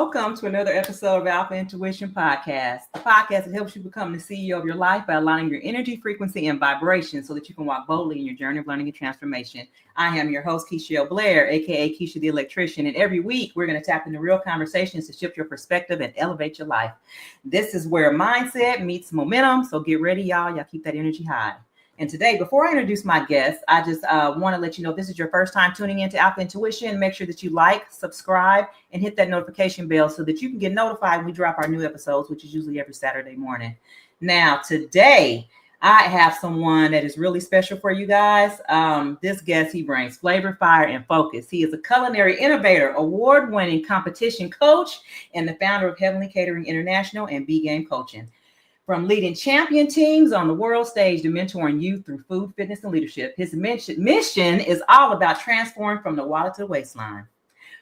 welcome to another episode of Alpha Intuition Podcast, the podcast that helps you become the CEO of your life by aligning your energy, frequency, and vibration so that you can walk boldly in your journey of learning and transformation. I am your host, Keisha Blair, aka Keisha the Electrician, and every week we're going to tap into real conversations to shift your perspective and elevate your life. This is where mindset meets momentum, so get ready, y'all. Y'all keep that energy high. And today, before I introduce my guest, I just want to let you know if this is your first time tuning into Alpha Intuition, make sure that you like, subscribe, and hit that notification bell so that you can get notified when we drop our new episodes, which is usually every Saturday morning. Now, today, I have someone that is really special for you guys. This guest, he brings flavor, fire, and focus. He is a culinary innovator, award-winning competition coach, and the founder of Heavenly Catering International and B-Game Coaching. From leading champion teams on the world stage to mentoring youth through food, fitness, and leadership, his mission is all about transforming from the wallet to the waistline.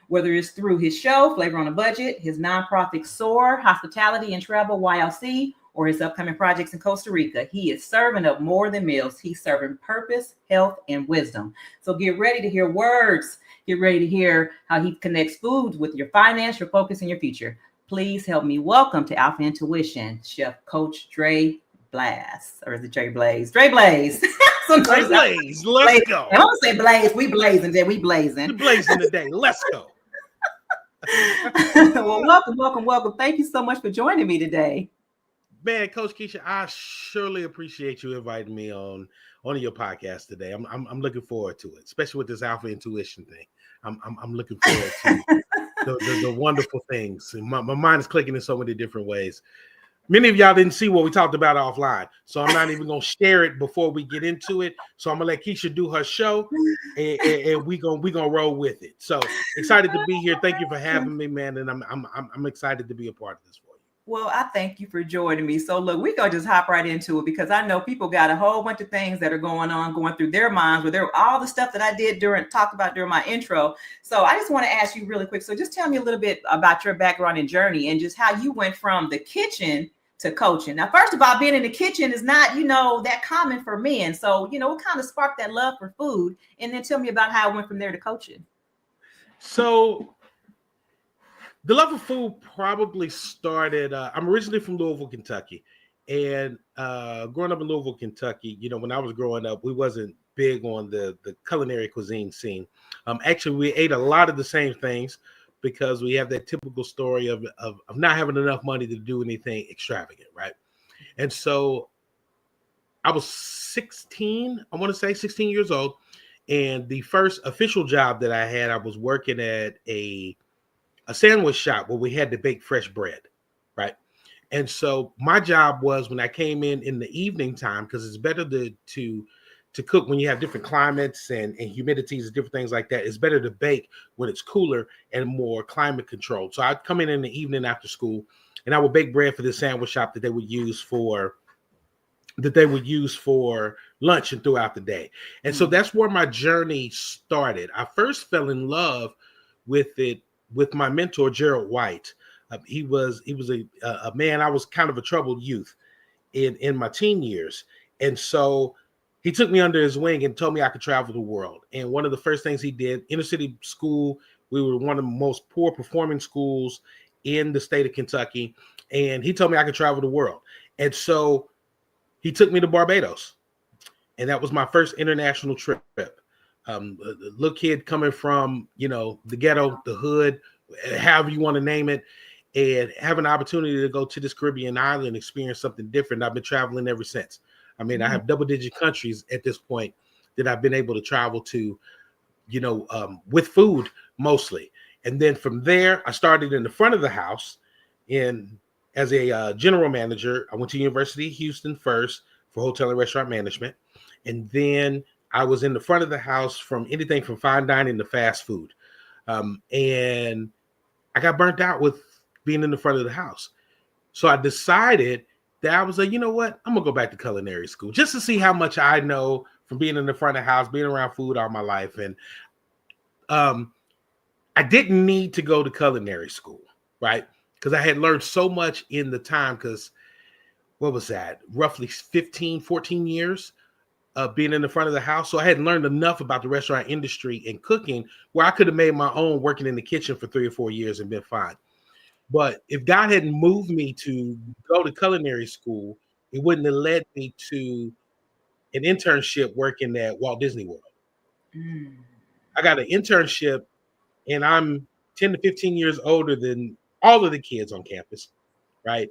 Whether it's through his show, Flavor on a Budget, his nonprofit SOAR, Hospitality and Travel YLC, or his upcoming projects in Costa Rica, he is serving up more than meals. He's serving purpose, health, and wisdom. So get ready to hear words. Get ready to hear how he connects foods with your finance, your focus, and your future. Please help me welcome to Alpha Intuition, Chef Coach Dre Blas. Or is it Dre Blas? Dre Blas. Dre Blas. Let's go. I don't say Blaze. We blazing today. We blazing. We're blazing today. Let's go. Well, welcome. Thank you so much for joining me today. Man, Coach Keisha, I surely appreciate you inviting me on your podcast today. I'm looking forward to it, especially with this Alpha Intuition thing. I'm looking forward to the wonderful things. My mind is clicking in so many different ways. Many of y'all didn't see what we talked about offline, so I'm not even going to share it before we get into it. So I'm going to let Keisha do her show, and we gonna roll with it. So excited to be here. Thank you for having me, man, and I'm excited to be a part of this for you. Well, I thank you for joining me. So look, we're going to just hop right into it because I know people got a whole bunch of things that are going through their minds with all the stuff that I did talk about during my intro. So I just want to ask you really quick. So just tell me a little bit about your background and journey and just how you went from the kitchen to coaching. Now, first of all, being in the kitchen is not, that common for men. So, what kind of sparked that love for food? And then tell me about how I went from there to coaching. So the love of food probably started, I'm originally from Louisville, Kentucky. And growing up in Louisville, Kentucky, when I was growing up, we wasn't big on the culinary cuisine scene. Actually, we ate a lot of the same things because we have that typical story of not having enough money to do anything extravagant, right? And so I was 16 years old. And the first official job that I had, I was working at a sandwich shop where we had to bake fresh bread, right? And so my job was when I came in the evening time, because it's better to cook when you have different climates and humidities and different things like that. It's better to bake when it's cooler and more climate controlled. So I'd come in the evening after school and I would bake bread for this sandwich shop that they would use for lunch and throughout the day. And so that's where my journey started. I first fell in love with it with my mentor, Gerald White. He was a man. I was kind of a troubled youth in my teen years. And so he took me under his wing and told me I could travel the world. And one of the first things he did, inner city school, we were one of the most poor performing schools in the state of Kentucky. And he told me I could travel the world. And so he took me to Barbados. And that was my first international trip. A little kid coming from, the ghetto, the hood, however you want to name it, and have an opportunity to go to this Caribbean island and experience something different. I've been traveling ever since. I mean, I have double-digit countries at this point that I've been able to travel to, with food mostly. And then from there, I started in the front of the house as a general manager. I went to University of Houston first for hotel and restaurant management. And then I was in the front of the house from anything from fine dining to fast food. And I got burnt out with being in the front of the house. So I decided that I was like, you know what? I'm going to go back to culinary school just to see how much I know from being in the front of the house, being around food all my life. And I didn't need to go to culinary school, right? Because I had learned so much in the time because what was that? Roughly 15, 14 years of being in the front of the house. So I had learned enough about the restaurant industry and cooking where I could have made my own working in the kitchen for 3 or 4 years and been fine. But if God hadn't moved me to go to culinary school, it wouldn't have led me to an internship working at Walt Disney World. Mm. I got an internship, and I'm 10 to 15 years older than all of the kids on campus, right?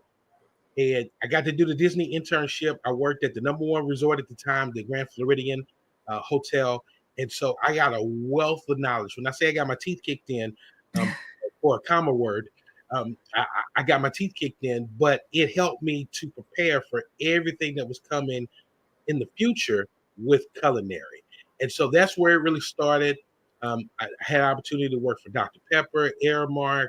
And I got to do the Disney internship. I worked at the #1 resort at the time, the Grand Floridian Hotel. And so I got a wealth of knowledge. When I say I got my teeth kicked in, for a comma word, I got my teeth kicked in, but it helped me to prepare for everything that was coming in the future with culinary. And so that's where it really started. I had an opportunity to work for Dr. Pepper, Aramark.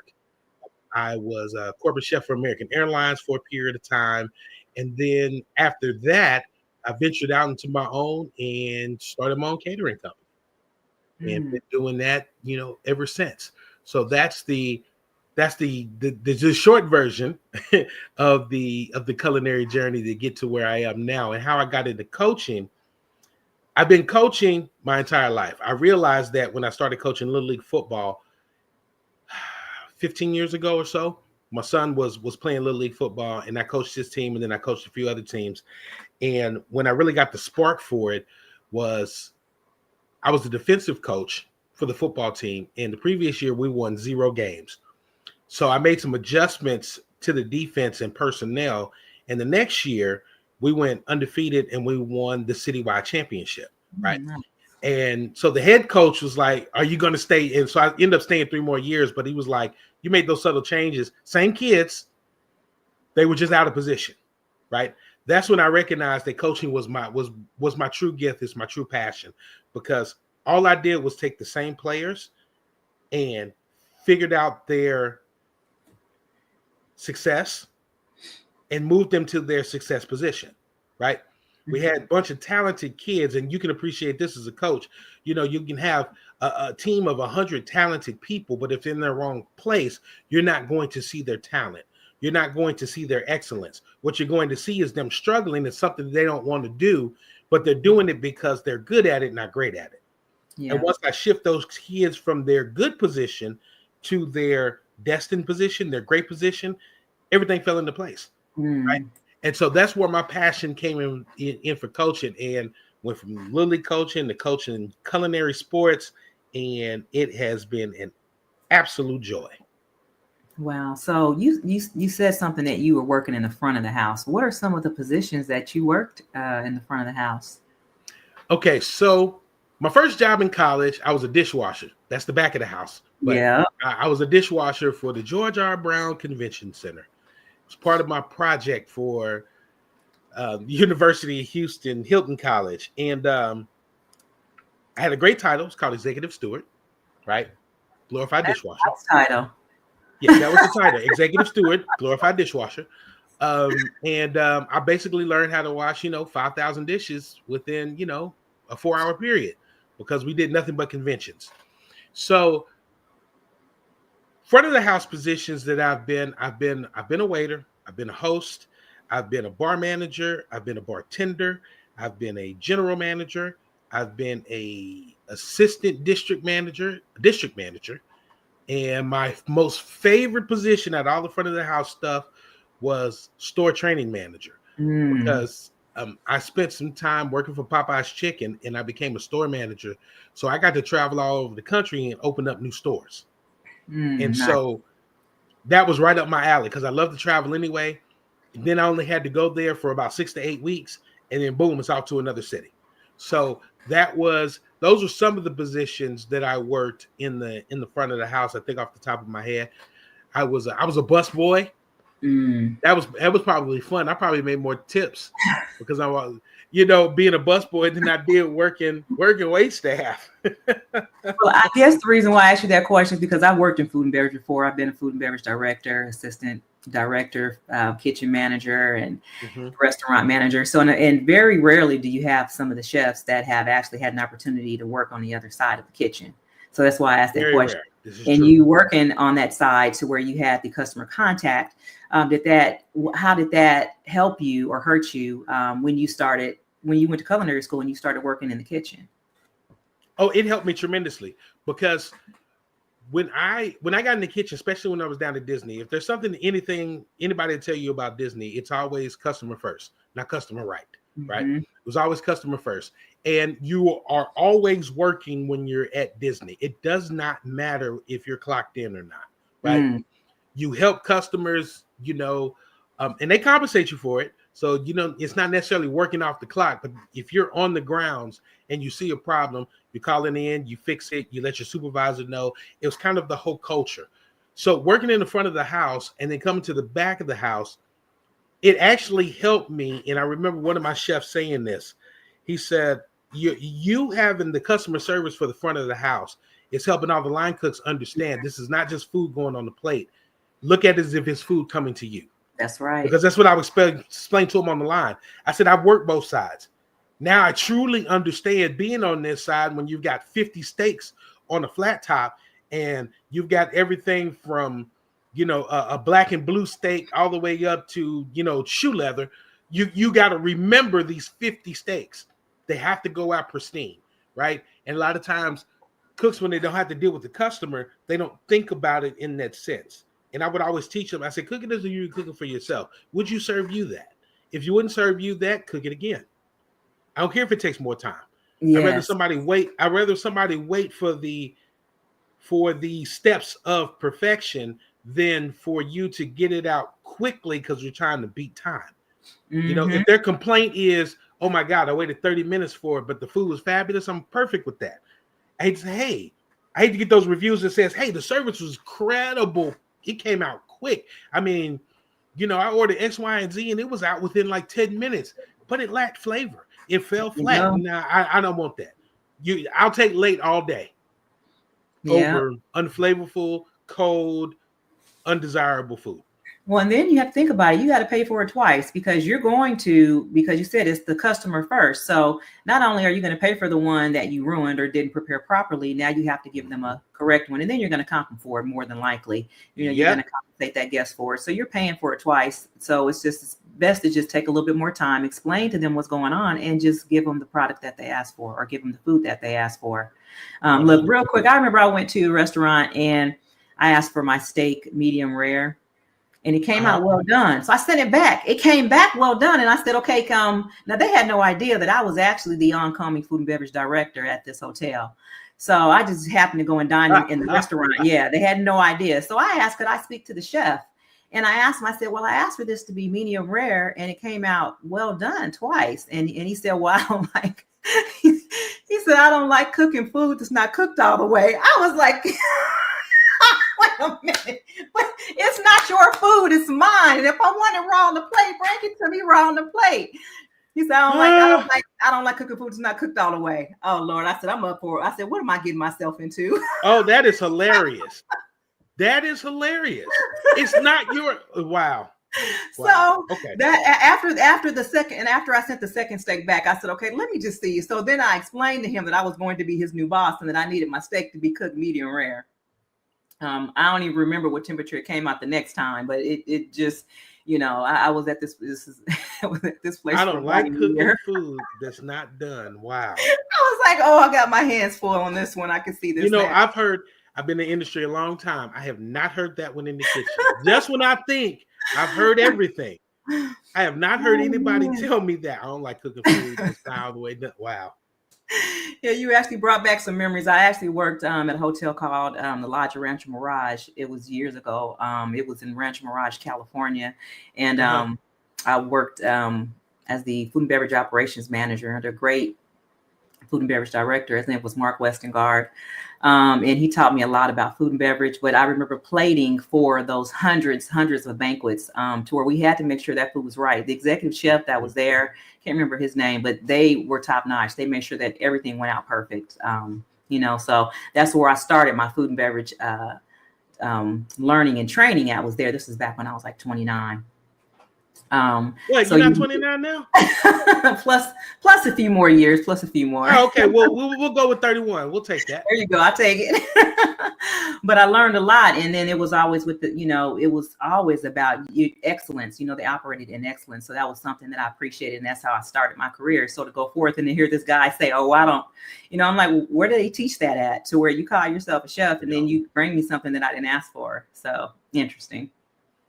I was a corporate chef for American Airlines for a period of time. And then after that, I ventured out into my own and started my own catering company. And been doing that, ever since. So that's the short version of the culinary journey to get to where I am now. And how I got into coaching. I've been coaching my entire life. I realized that when I started coaching Little League football 15 years ago or so, my son was playing Little League football, and I coached his team, and then I coached a few other teams. And when I really got the spark for it was I was the defensive coach for the football team. And the previous year, we won 0 games. So I made some adjustments to the defense and personnel. And the next year, we went undefeated and we won the citywide championship, right? Nice. And so the head coach was like, are you going to stay? And so I ended up staying 3 more years, but he was like, you made those subtle changes. Same kids. They were just out of position, right? That's when I recognized that coaching was my true gift. It's my true passion, because all I did was take the same players and figured out their success and moved them to their success position, right? We had a bunch of talented kids, and you can appreciate this as a coach. You can have a team of 100 talented people, but if they're in the wrong place, you're not going to see their talent. You're not going to see their excellence. What you're going to see is them struggling at something they don't want to do, but they're doing it because they're good at it, not great at it. Yeah. And once I shift those kids from their good position to their destined position, their great position, everything fell into place. Right? And so that's where my passion came in for coaching, and went from Little League coaching to coaching culinary sports, and it has been an absolute joy. Wow. So you said something that you were working in the front of the house. What are some of the positions that you worked in the front of the house? Okay, so my first job in college, I was a dishwasher. That's the back of the house. But yeah, I was a dishwasher for the George R. Brown Convention Center. It was part of my project for the University of Houston, Hilton College. And I had a great title. It's called Executive Steward, right? Glorified dishwasher. That's title. Yeah, that was the title. Executive Steward, glorified dishwasher. And I basically learned how to wash, 5,000 dishes within, a 4-hour period, because we did nothing but conventions. So front of the house positions that I've been a waiter, I've been a host, I've been a bar manager, I've been a bartender, I've been a general manager, I've been a assistant district manager, and my most favorite position at all the front of the house stuff was store training manager, because I spent some time working for Popeye's Chicken, and I became a store manager. So I got to travel all over the country and open up new stores. And so that was right up my alley, because I love to travel anyway. And then I only had to go there for about 6 to 8 weeks, and then boom, it's out to another city. So those were some of the positions that I worked in the front of the house. I think off the top of my head, I was a bus boy. That was probably fun. I probably made more tips because I was, being a bus boy than I did working wait staff. Well, I guess the reason why I asked you that question is because I've worked in food and beverage before. I've been a food and beverage director, assistant director, kitchen manager, and restaurant manager. So, and very rarely do you have some of the chefs that have actually had an opportunity to work on the other side of the kitchen. So that's why I asked that question. And true. You working on that side to where you had the customer contact, how did that help you or hurt you when you went to culinary school and you started working in the kitchen? Oh, it helped me tremendously, because when I got in the kitchen, especially when I was down at Disney, if there's anybody tell you about Disney, it's always customer first, not customer right. Right? Mm-hmm. It was always customer first. And you are always working when you're at Disney. It does not matter if you're clocked in or not, right? Mm. You help customers, and they compensate you for it. So, it's not necessarily working off the clock, but if you're on the grounds and you see a problem, you call it in, you fix it, you let your supervisor know. It was kind of the whole culture. So working in the front of the house and then coming to the back of the house, it actually helped me. And I remember one of my chefs saying this. He said, you having the customer service for the front of the house is helping all the line cooks understand this is not just food going on the plate. Look at it as if it's food coming to you. That's right. Because that's what I would explain to him on the line. I said, I've worked both sides. Now I truly understand being on this side when you've got 50 steaks on a flat top and you've got everything from, a black and blue steak all the way up to, shoe leather. You got to remember these 50 steaks. They have to go out pristine, right? And a lot of times cooks, when they don't have to deal with the customer, they don't think about it in that sense. And I would always teach them, I said, cook it as if you're cooking for yourself. Would you serve you that? If you wouldn't serve you that, cook it again. I don't care if it takes more time. Yes. I'd rather somebody wait for the steps of perfection than for you to get it out quickly because you're trying to beat time. Mm-hmm. If their complaint is, oh my God, I waited 30 minutes for it, but the food was fabulous, I'm perfect with that. I hate to say, hey, I hate to get those reviews that says, hey, the service was incredible. It came out quick. I mean, I ordered X, Y, and Z, and it was out within like 10 minutes, but it lacked flavor. It fell flat. Nah, I don't want that. I'll take late all day over unflavorful, cold, undesirable food. Well, and then you have to think about it. You got to pay for it twice because because you said it's the customer first. So not only are you going to pay for the one that you ruined or didn't prepare properly, now you have to give them a correct one. And then you're going to comp them for it more than likely. You're going to compensate that guest for it. So you're paying for it twice. So it's just best to just take a little bit more time, explain to them what's going on, and just give them the product that they asked for or give them the food that they asked for. Look, real quick, I remember I went to a restaurant and I asked for my steak medium rare. And it came out well done. So I sent it back. It came back well done. And I said, okay, come. Now, they had no idea that I was actually the oncoming food and beverage director at this hotel. So I just happened to go and dine in the restaurant. Yeah, they had no idea. So I asked, could I speak to the chef? And I asked him, I said, well, I asked for this to be medium rare. And it came out well done twice. And he said, well, I don't like, he said, I don't like cooking food that's not cooked all the way. I was like, wait a minute, but it's not your food, it's mine. And if I want it raw on the plate, bring it to me raw on the plate. He said, I don't like cooking food that's not cooked all the way. Oh Lord, I said, I'm up for it. I said, what am I getting myself into? Oh, that is hilarious. That is hilarious. It's not your wow. So okay. That after the second, and after I sent the second steak back, I said, okay, let me just see. So then I explained to him that I was going to be his new boss and that I needed my steak to be cooked medium rare. I don't even remember what temperature it came out the next time, but it just, I was at this place. I don't like cooking food that's not done. Wow. I was like, oh, I got my hands full on this one. I can see this. I've been in the industry a long time. I have not heard that one in the kitchen. Just when I think I've heard everything, I have not heard anybody tell me that I don't like cooking food that's not all the way done. Wow. Yeah, you actually brought back some memories. I actually worked at a hotel called the Lodge Rancho Mirage. It was years ago. It was in Rancho Mirage, California. And I worked as the food and beverage operations manager under a great food and beverage director. His name was Mark Westengard. And he taught me a lot about food and beverage. But I remember plating for those hundreds of banquets to where we had to make sure that food was right. The executive chef that was there, can't remember his name, but they were top notch. They made sure that everything went out perfect. So that's where I started my food and beverage learning and training at was there. This was back when I was like 29. What, So you're not you 29 now? plus a few more years, plus a few more. Oh, okay. Well, we'll go with 31. We'll take that. There you go. I take it. But I learned a lot, and then it was always with the, it was always about excellence. They operated in excellence, so that was something that I appreciated, and that's how I started my career. So to go forth and to hear this guy say, "Oh, I don't," I'm like, well, where do they teach that at? To where you call yourself a chef, and then you bring me something that I didn't ask for. So interesting.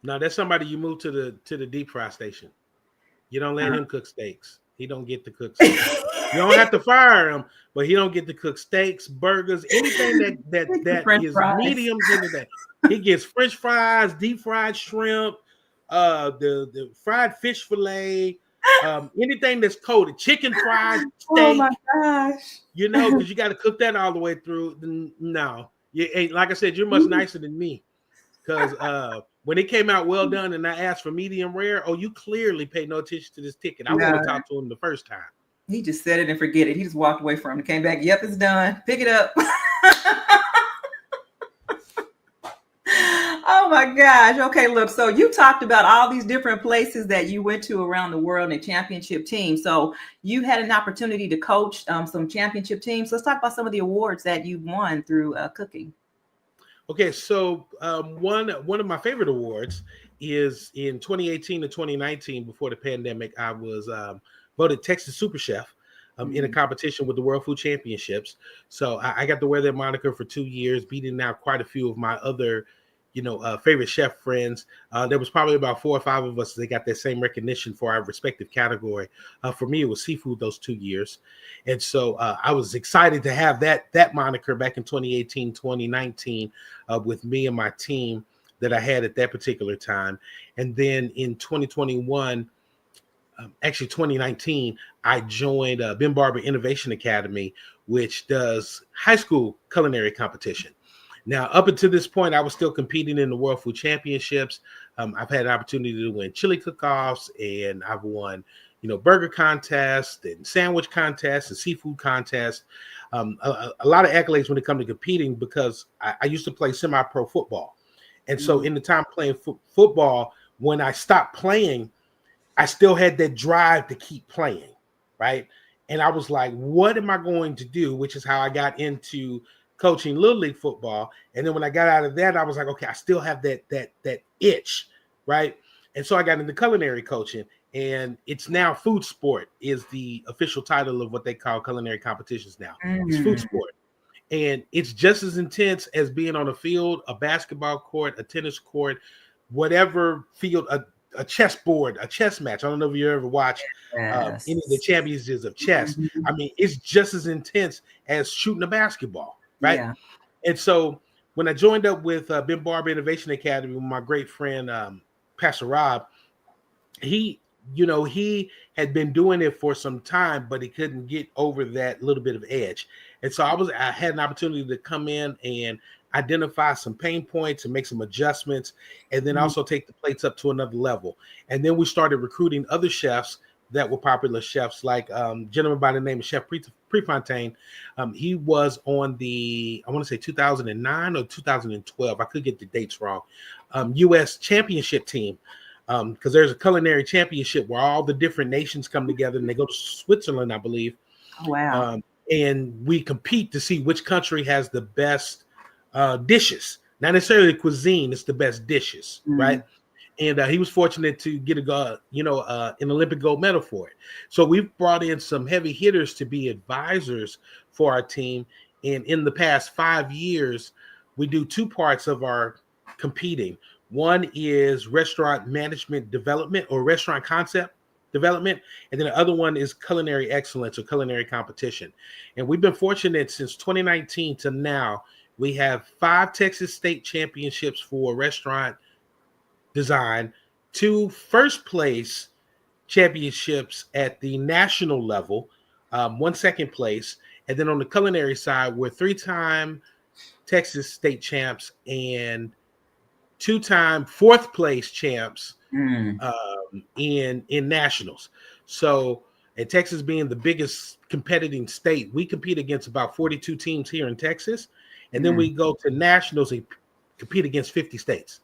No, that's somebody you move to the deep fry station. You don't let him cook steaks. He don't get to cook steaks. You don't have to fire him, but he don't get to cook steaks, burgers, anything that French is fries. mediums into that. He gets French fries, deep fried shrimp, the fried fish fillet, anything that's coated, chicken fried steak. Oh my gosh! Because you got to cook that all the way through. No, like I said, you're much nicer than me. Because when it came out well done and I asked for medium rare, you clearly paid no attention to this ticket. I want to talk to him the first time. He just said it and forget it. He just walked away from it, came back. Yep, it's done. Pick it up. Oh my gosh. Okay, look. So you talked about all these different places that you went to around the world and championship teams. So you had an opportunity to coach some championship teams. Let's talk about some of the awards that you won through cooking. Okay, so one of my favorite awards is in 2018 to 2019, before the pandemic. I was voted Texas Super Chef in a competition with the World Food Championships. So I got to wear that moniker for 2 years, beating out quite a few of my other, favorite chef friends. There was probably about 4 or 5 of us that got that same recognition for our respective category. For me, it was seafood those 2 years. And so I was excited to have that moniker back in 2018, 2019 with me and my team that I had at that particular time. And then in 2021, actually 2019, I joined Ben Barber Innovation Academy, which does high school culinary competition. Now, up until this point, I was still competing in the World Food Championships. I've had an opportunity to win chili cook-offs, and I've won, burger contests and sandwich contests and seafood contests. A lot of accolades when it comes to competing, because I used to play semi-pro football. And so in the time playing football, when I stopped playing, I still had that drive to keep playing, right? And I was like, what am I going to do? Which is how I got into coaching Little League football. And then when I got out of that, I was like, okay, I still have that itch, right? And so I got into culinary coaching, and it's now food sport is the official title of what they call culinary competitions now. It's food sport. And it's just as intense as being on a field, a basketball court, a tennis court, whatever field, a chessboard, a chess match. I don't know if you ever watched any of the championships of chess. I mean, it's just as intense as shooting a basketball, right? Yeah. And so when I joined up with Ben Barber Innovation Academy with my great friend, Pastor Rob, he had been doing it for some time, but he couldn't get over that little bit of edge. And so I had an opportunity to come in and identify some pain points and make some adjustments, and then also take the plates up to another level. And then we started recruiting other chefs that were popular chefs, like a gentleman by the name of Chef Prefontaine. He was on the, I want to say 2009 or 2012. I could get the dates wrong. U.S. championship team. Because there's a culinary championship where all the different nations come together, and they go to Switzerland, I believe. Oh, wow. And we compete to see which country has the best dishes, not necessarily cuisine, it's the best dishes, right? And he was fortunate to get an Olympic gold medal for it. So we've brought in some heavy hitters to be advisors for our team. And in the past 5 years, we do 2 parts of our competing. One is restaurant management development or restaurant concept development. And then the other one is culinary excellence or culinary competition. And we've been fortunate since 2019 to now. We have 5 Texas state championships for restaurant design, 2 first place championships at the national level, 1 second place. And then on the culinary side, we're 3-time Texas state champs and 2-time 4th place champs in nationals. So, and Texas being the biggest competing state, we compete against about 42 teams here in Texas. And then we go to nationals and compete against 50 states.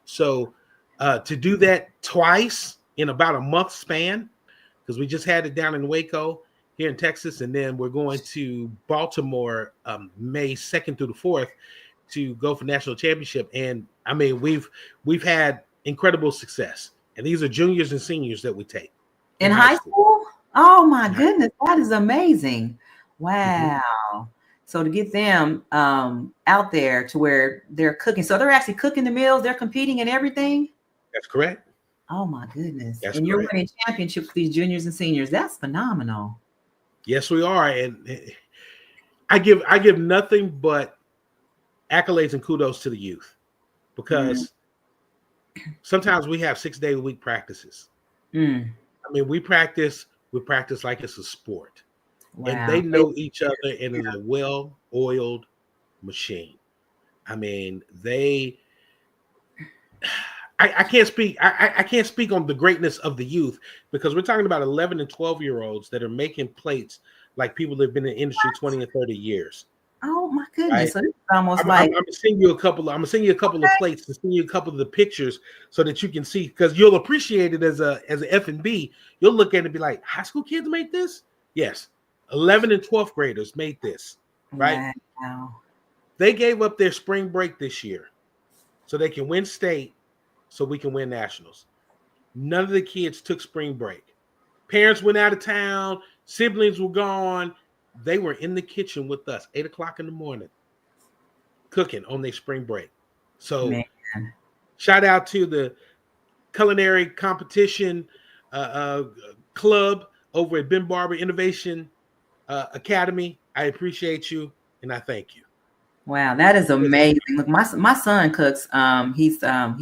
So to do that twice in about a month span, because we just had it down in Waco here in Texas, and then we're going to Baltimore May 2nd through the 4th to go for national championship. And I mean, we've had incredible success, and these are juniors and seniors that we take in high school. Oh my goodness, that is amazing! Wow. Mm-hmm. So to get them out there to where they're cooking, so they're actually cooking the meals, they're competing and everything. That's correct. Oh my goodness! That's and you're correct. winning championships with these juniors and seniors. That's phenomenal. Yes, we are, and I give nothing but accolades and kudos to the youth, because sometimes we have 6-day-a-week practices. I mean, we practice like it's a sport. Wow. And they know each other, and it's a well-oiled machine. I mean, I can't speak. I can't speak on the greatness of the youth, because we're talking about 11 and 12-year-olds that are making plates like people that have been in the industry 20 and 30 years. Oh my goodness! Right? So it's almost I'm gonna send you a couple. I'm gonna send you a couple of plates and send you a couple of the pictures so that you can see, because you'll appreciate it as an F&B. You'll look at it and be like, high school kids made this? Yes. 11 and 12th graders made this, right? Wow. They gave up their spring break this year so they can win state, so we can win nationals. None of the kids took spring break. Parents went out of town. Siblings were gone. They were in the kitchen with us, 8 o'clock in the morning, cooking on their spring break. So shout out to the culinary competition club over at Ben Barber Innovation Academy. I appreciate you, and I thank you. Wow, that is amazing. Look, my son cooks. He's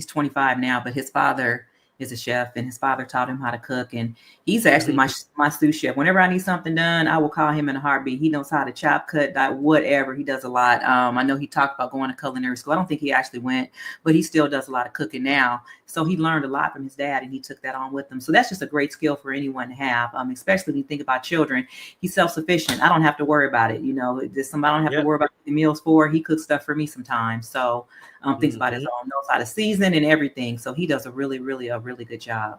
25 now, but his father is a chef, and his father taught him how to cook, and he's actually my sous chef. Whenever I need something done, I will call him in a heartbeat. He knows how to chop, cut, whatever. He does a lot. I know he talked about going to culinary school. I don't think he actually went, but he still does a lot of cooking now. So he learned a lot from his dad, and he took that on with him. So that's just a great skill for anyone to have, especially when you think about children. He's self-sufficient. I don't have to worry about it. You know, there's somebody I don't have to worry about the meals for. He cooks stuff for me sometimes. So thinks about his own, knows how to season and everything. So he does a really good job.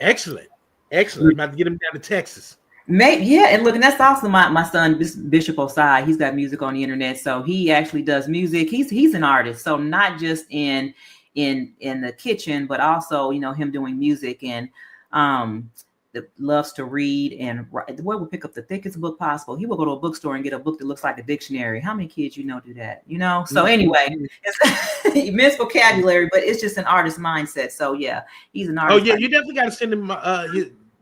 Excellent. I'm about to get him down to Texas. And look, and that's also my son, Bishop Osai. He's got music on the internet, so he actually does music. He's an artist, so not just in the kitchen, but also, you know, him doing music, and loves to read, and the boy will pick up the thickest book possible. He will go to a bookstore and get a book that looks like a dictionary. How many kids do that? You know? So anyway, it's immense vocabulary, but it's just an artist mindset. So yeah, he's an artist. Oh yeah, you definitely got to send him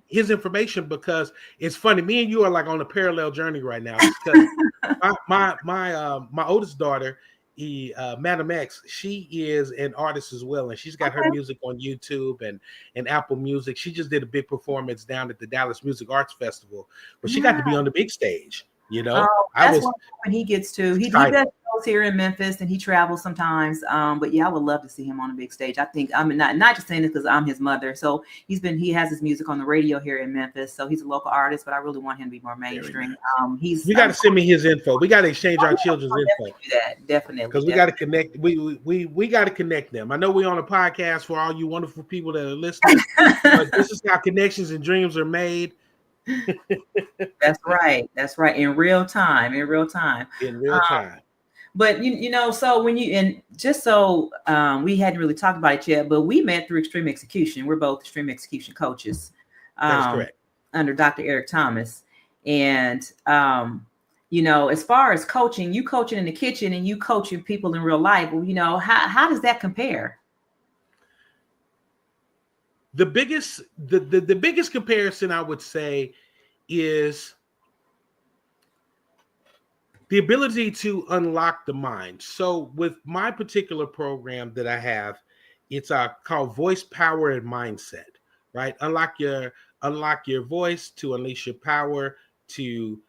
his information, because it's funny. Me and you are like on a parallel journey right now. Because my oldest daughter, Madam X, she is an artist as well, and she's got her music on YouTube and Apple Music. She just did a big performance down at the Dallas Music Arts Festival, but she got to be on the big stage. You know, that's when he gets to. He does shows here in Memphis, and he travels sometimes. But yeah, I would love to see him on a big stage. I think not just saying this because I'm his mother. So he has his music on the radio here in Memphis. So he's a local artist, but I really want him to be more mainstream. You got to send me his info. We got to exchange our children's info. Do that definitely, because we got to connect. We got to connect them. I know we're on a podcast for all you wonderful people that are listening. But this is how connections and dreams are made. That's right. In real time. But you know, so when we hadn't really talked about it yet, but we met through Extreme Execution. We're both Extreme Execution coaches. That's correct. Under Dr. Eric Thomas. And you know, as far as coaching, you coaching in the kitchen and you coaching people in real life, well, you know, how does that compare? The biggest comparison I would say is the ability to unlock the mind. So with my particular program that I have, it's called Voice, Power, and Mindset, right? Unlock your voice to unleash your power, to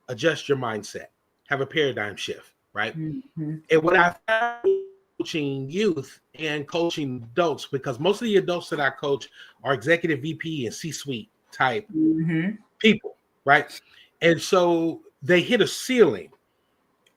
adjust your mindset, have a paradigm shift, right? Mm-hmm. And what I found coaching youth and coaching adults, because most of the adults that I coach are executive VP and C-suite type people, right? And so they hit a ceiling,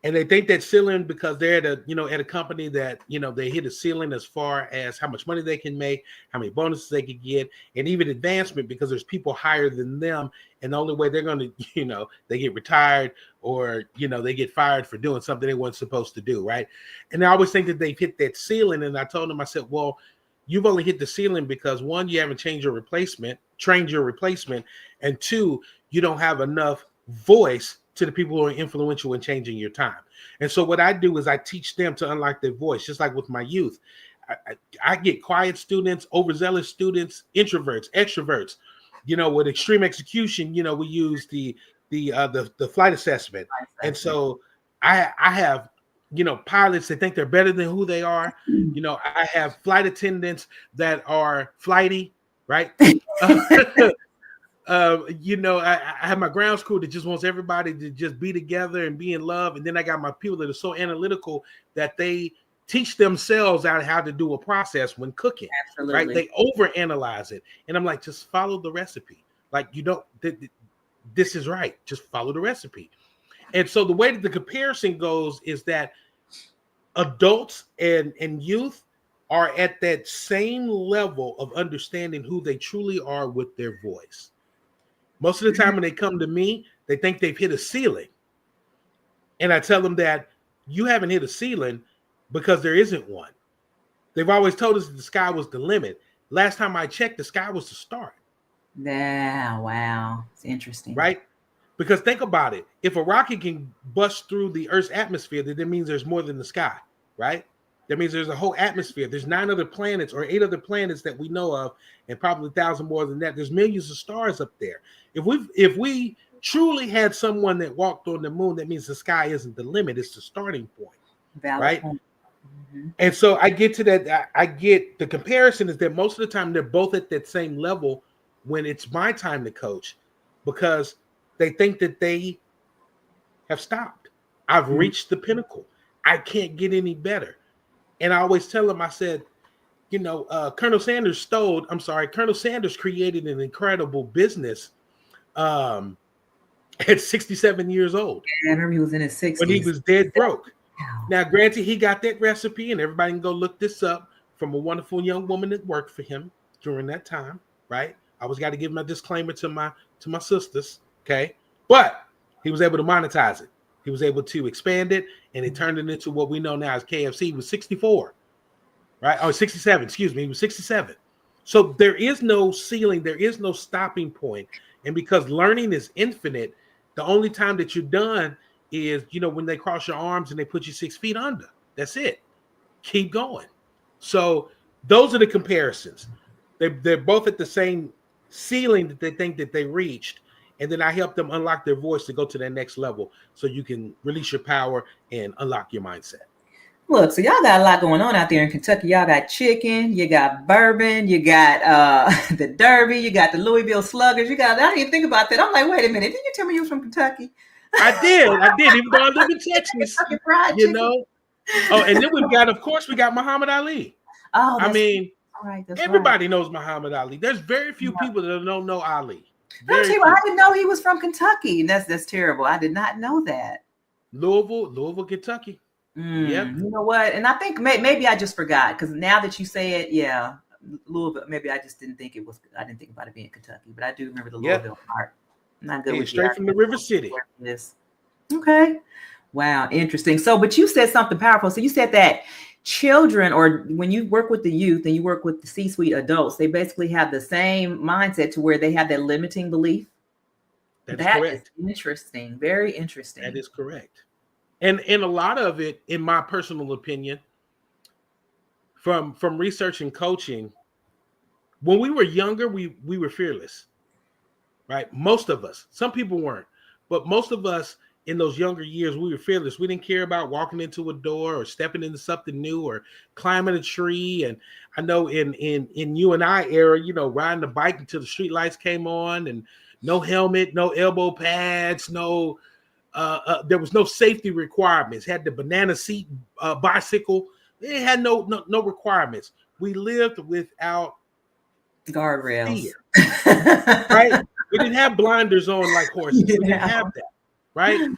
And they think that ceiling because they're at a company that, they hit a ceiling as far as how much money they can make, how many bonuses they can get, and even advancement because there's people higher than them. And the only way they're going to, they get retired or, they get fired for doing something they weren't supposed to do. Right. And I always think that they've hit that ceiling. And I told them, I said, well, you've only hit the ceiling because one, you haven't trained your replacement. And two, you don't have enough voice to the people who are influential in changing your time. And so what I do is I teach them to unlock their voice, just like with my youth. I get quiet students, overzealous students, introverts, extroverts. With extreme execution, we use the flight assessment. And so I have, pilots that think they're better than who they are. I have flight attendants that are flighty, right? I have my ground crew that just wants everybody to just be together and be in love. And then I got my people that are so analytical that they teach themselves out how to do a process when cooking. Absolutely. Right? They overanalyze it. And I'm like, just follow the recipe. Like, this is right. Just follow the recipe. And so the way that the comparison goes is that adults and youth are at that same level of understanding who they truly are with their voice. Most of the time when they come to me, they think they've hit a ceiling. And I tell them that you haven't hit a ceiling because there isn't one. They've always told us that the sky was the limit. Last time I checked, the sky was the start. Yeah, wow. It's interesting. Right? Because think about it. If a rocket can bust through the Earth's atmosphere, then that means there's more than the sky, right? That means there's a whole atmosphere. There's 9 other planets or 8 other planets that we know of, and probably 1,000 more than that. There's millions of stars up there. If we truly had someone that walked on the moon, that means the sky isn't the limit. It's the starting point, valid right? point. Mm-hmm. And so I get to that. I get the comparison is that most of the time they're both at that same level when it's my time to coach because they think that they have stopped. I've reached the pinnacle. I can't get any better. And I always tell them, I said, Colonel Sanders created an incredible business at 67 years old. Yeah, I remember he was in his 60s. When he was dead broke. Now, granted, he got that recipe, and everybody can go look this up from a wonderful young woman that worked for him during that time, right? I always got to give my disclaimer to my sisters, okay? But he was able to monetize it. He was able to expand it, and it turned it into what we know now as KFC. He was 64, right? Oh, 67, excuse me. He was 67. So there is no ceiling. There is no stopping point. And because learning is infinite, the only time that you're done is, when they cross your arms and they put you 6 feet under. That's it. Keep going. So those are the comparisons. They're both at the same ceiling that they think that they reached. And then I help them unlock their voice to go to that next level so you can release your power and unlock your mindset. Look, so y'all got a lot going on out there in Kentucky. Y'all got chicken, you got bourbon, you got the Derby, you got the Louisville Sluggers. I didn't even think about that. I'm like, wait a minute, didn't you tell me you was from Kentucky? I did, even though I live in Texas. Oh, and then we got Muhammad Ali. Oh, everybody knows Muhammad Ali. There's very few people that don't know Ali. I didn't know he was from Kentucky. That's terrible. I did not know that. Louisville, Kentucky. Yep. You know what? And I think maybe I just forgot because now that you say it, yeah, Louisville. Maybe I just didn't think it was. I didn't think about it being Kentucky, but I do remember the Louisville part. Not good. With straight from the River City. Okay. Wow, interesting. So, but you said something powerful. So you said that children, or when you work with the youth and you work with the C-suite adults, they basically have the same mindset to where they have that limiting belief. That is correct. Is interesting. Very interesting. That is correct. And a lot of it, in my personal opinion, from research and coaching, when we were younger, we were fearless, right? Most of us. Some people weren't, but most of us in those younger years, we were fearless. We didn't care about walking into a door or stepping into something new or climbing a tree. And I know in you and I era, riding the bike until the street lights came on, and no helmet, no elbow pads, no. There was no safety requirements. Had the banana seat bicycle. It had no requirements. We lived without guardrails. Right? We didn't have blinders on like horses. We didn't have that. Right?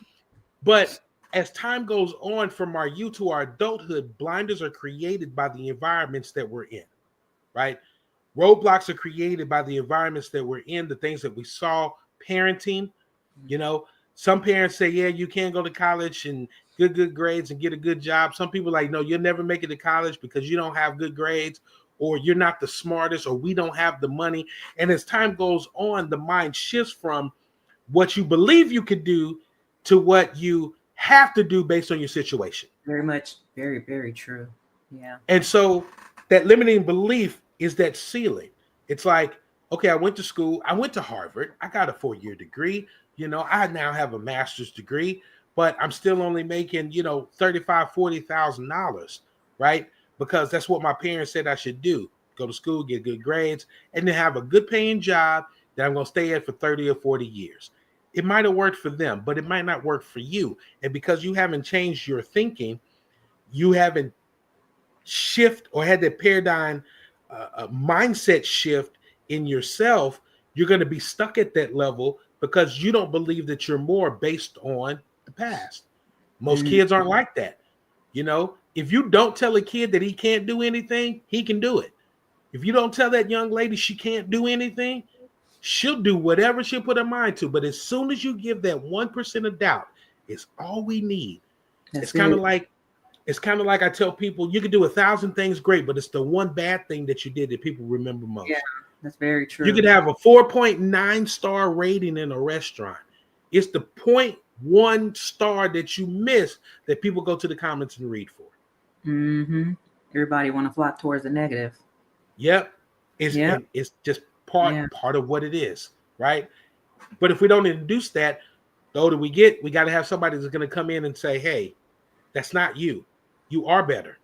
But as time goes on from our youth to our adulthood, blinders are created by the environments that we're in, right? Roadblocks are created by the environments that we're in, the things that we saw, parenting. You know, some parents say, yeah, you can't go to college and get good grades and get a good job. Some people like, no, you'll never make it to college because you don't have good grades, or you're not the smartest, or we don't have the money. And as time goes on, the mind shifts from what you believe you could do to what you have to do based on your situation. Very much, very, very true. Yeah. And so that limiting belief is that ceiling. It's like, okay, I went to school, I went to Harvard, I got a 4-year degree, I now have a master's degree, but I'm still only making, $35,000, $40,000, right? Because that's what my parents said I should do. Go to school, get good grades, and then have a good paying job that I'm going to stay at for 30 or 40 years. It might have worked for them, but it might not work for you. And because you haven't changed your thinking, you haven't shift or had that paradigm mindset shift in yourself, you're going to be stuck at that level because you don't believe that you're more based on the past. Most kids aren't like that. If you don't tell a kid that he can't do anything, he can do it. If you don't tell that young lady she can't do anything, she'll do whatever she'll put her mind to. But as soon as you give that 1% of doubt, it's all we need. It's kind of like I tell people, you can do 1,000 things great, but it's the one bad thing that you did that people remember most. Yeah, that's very true. You could have a 4.9 star rating in a restaurant. It's the 0.1 star that you miss that people go to the comments and read for. Mm-hmm. Everybody want to flock towards the negative. Yep. It's just part of what it is, right? But if we don't introduce that, the older we get, we got to have somebody that's going to come in and say, hey, that's not you. You are better,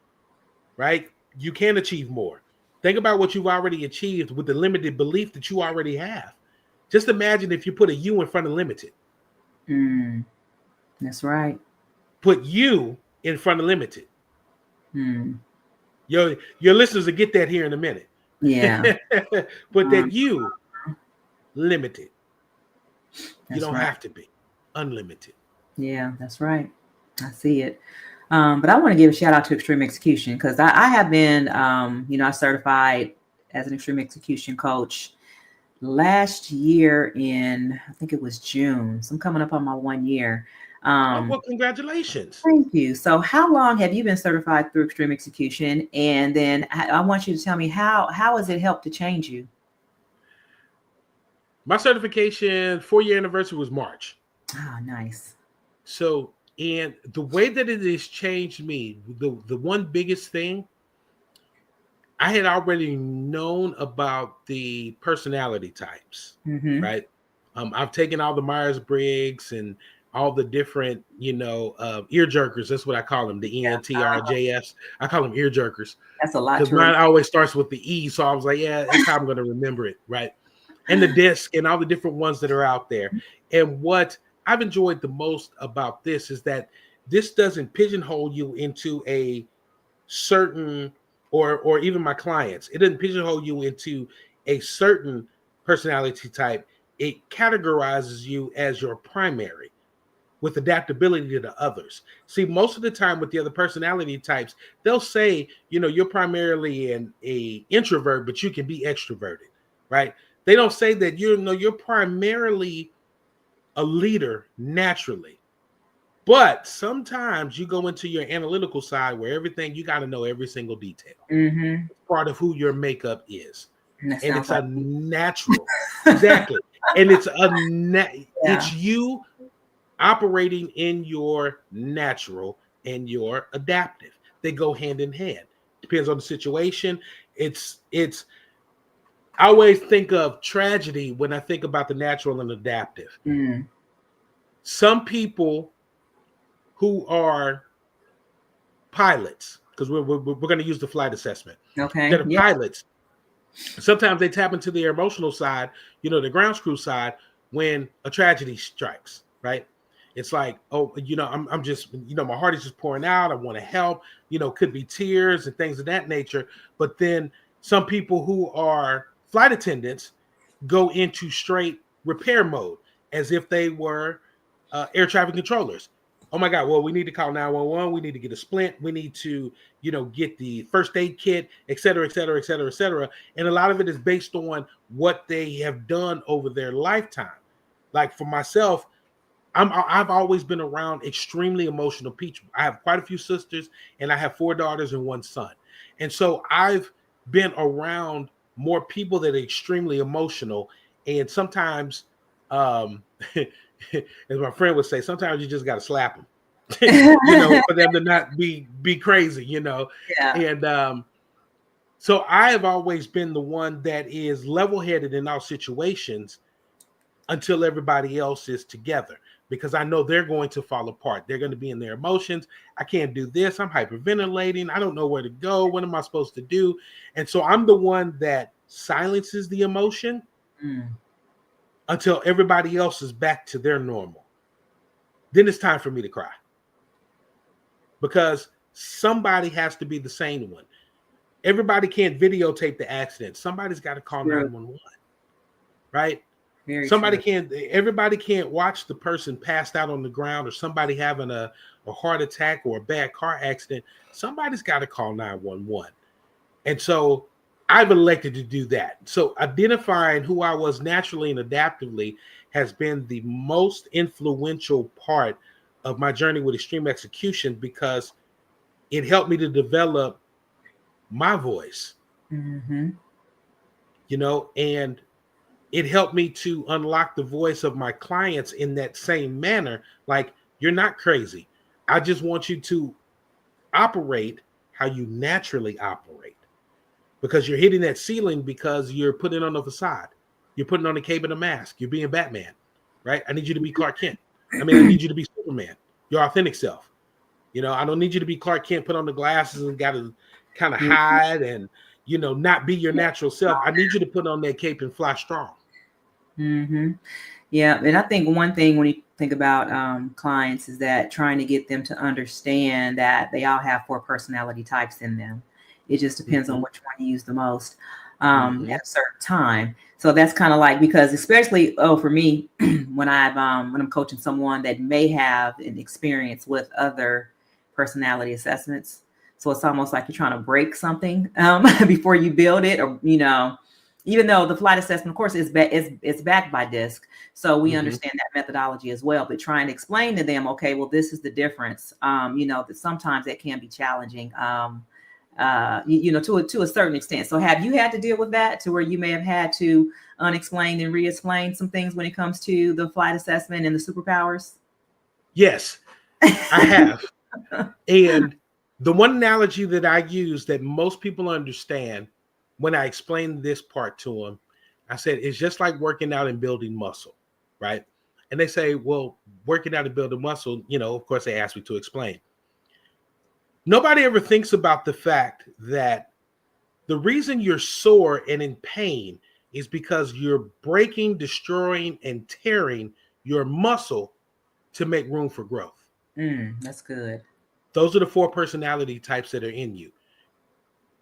right? You can achieve more. Think about what you've already achieved with the limited belief that you already have. Just imagine if you put a you in front of limited. That's right. Put you in front of limited. Your listeners will get that here in a minute. Yeah. Put that you limited. That's you don't right. have to be unlimited. Yeah, that's right. I see it. But I want to give a shout out to Extreme Execution because I have been, I certified as an Extreme Execution coach last year in, I think it was June. So I'm coming up on my 1 year. Well, congratulations. Thank you. So how long have you been certified through Extreme Execution? And then I want you to tell me how has it helped to change you? My certification 4-year anniversary was March. Ah, nice. So, and the way that it has changed me, the one biggest thing, I had already known about the personality types, right? I've taken all the Myers-Briggs and all the different, ear jerkers. That's what I call them, the ENTRJS. I call them ear jerkers. That's a lot. Because mine always starts with the E. So I was like, yeah, that's how I'm going to remember it, right? And the disc and all the different ones that are out there. And what I've enjoyed the most about this is that this doesn't pigeonhole you into a certain, or even my clients, it doesn't pigeonhole you into a certain personality type. It categorizes you as your primary with adaptability to the others. See, most of the time with the other personality types, they'll say, you're primarily an introvert, but you can be extroverted, right? They don't say that you're primarily a leader naturally. But sometimes you go into your analytical side where everything, you got to know every single detail. Part of who your makeup is. And it's a natural. Exactly. And it's it's you operating in your natural and your adaptive. They go hand in hand. Depends on the situation. I always think of tragedy when I think about the natural and adaptive. Some people who are pilots, because we're going to use the flight assessment. Okay. That are pilots. Sometimes they tap into their emotional side, the ground crew side, when a tragedy strikes, right? It's like, I'm just, my heart is just pouring out. I want to help, could be tears and things of that nature. But then some people who are flight attendants go into straight repair mode as if they were air traffic controllers. oh my God, well, we need to call 911. We need to get a splint. We need to, get the first aid kit, et cetera, et cetera, et cetera, et cetera. And a lot of it is based on what they have done over their lifetime. Like for myself, I've always been around extremely emotional people. I have quite a few sisters, and I have 4 daughters and 1 son. And so I've been around more people that are extremely emotional. And sometimes, as my friend would say, sometimes you just got to slap them, for them to not be crazy, Yeah. And so I have always been the one that is level-headed in all situations until everybody else is together, because I know they're going to fall apart. They're going to be in their emotions. I can't do this. I'm hyperventilating. I don't know where to go. What am I supposed to do? And so I'm the one that silences the emotion until everybody else is back to their normal. Then it's time for me to cry, because somebody has to be the sane one. Everybody can't videotape the accident. Somebody's got to call 911, right? Everybody can't watch the person passed out on the ground, or somebody having a heart attack or a bad car accident. Somebody's got to call 911. And so I've elected to do that. So identifying who I was naturally and adaptively has been the most influential part of my journey with extreme execution, because it helped me to develop my voice, and it helped me to unlock the voice of my clients in that same manner. Like, you're not crazy. I just want you to operate how you naturally operate, because you're hitting that ceiling because you're putting on a facade. You're putting on a cape and a mask. You're being Batman, right? I need you to be Clark Kent. I need you to be Superman, your authentic self. I don't need you to be Clark Kent, put on the glasses and got to kind of hide and, not be your natural self. I need you to put on that cape and fly strong. Yeah. And I think one thing when you think about clients is that trying to get them to understand that they all have 4 personality types in them. It just depends on which one you use the most at a certain time. So that's kind of like, because especially, for me, when I'm coaching someone that may have an experience with other personality assessments. So it's almost like you're trying to break something before you build it, or, even though the flight assessment, of course, is backed by DISC. So we understand that methodology as well, but trying to explain to them, okay, well, this is the difference. That sometimes that can be challenging, to a certain extent. So have you had to deal with that, to where you may have had to unexplain and re-explain some things when it comes to the flight assessment and the superpowers? Yes, I have. And the one analogy that I use that most people understand when I explain this part to them, I said, it's just like working out and building muscle, right? And they say, well, working out and building muscle, of course, they ask me to explain. Nobody ever thinks about the fact that the reason you're sore and in pain is because you're breaking, destroying, and tearing your muscle to make room for growth. That's good. Those are the 4 personality types that are in you.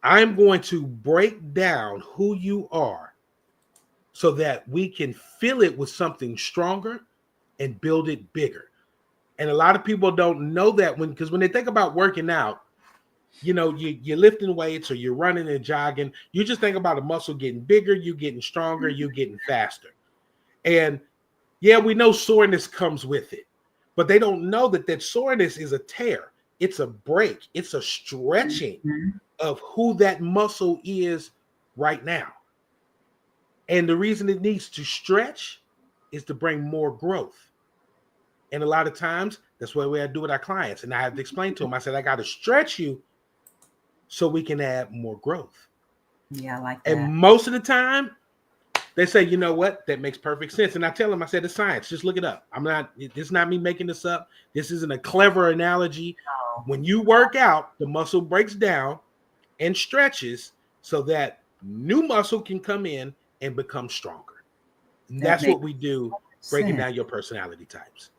I'm going to break down who you are so that we can fill it with something stronger and build it bigger. And a lot of people don't know that, because when they think about working out, you're lifting weights or you're running and jogging, you just think about a muscle getting bigger, you getting stronger, you getting faster. And yeah, we know soreness comes with it, but they don't know that soreness is a tear. It's a break. It's a stretching of who that muscle is right now. And the reason it needs to stretch is to bring more growth. And a lot of times, that's what we have to do with our clients. And I have to explain to them, I said, I got to stretch you so we can add more growth. Yeah, I like that. And most of the time, they say, you know what? That makes perfect sense. And I tell them, I said, it's science. Just look it up. It's not me making this up. This isn't a clever analogy. No. When you work out, the muscle breaks down and stretches so that new muscle can come in and become stronger. And that's what we do, breaking down your personality types.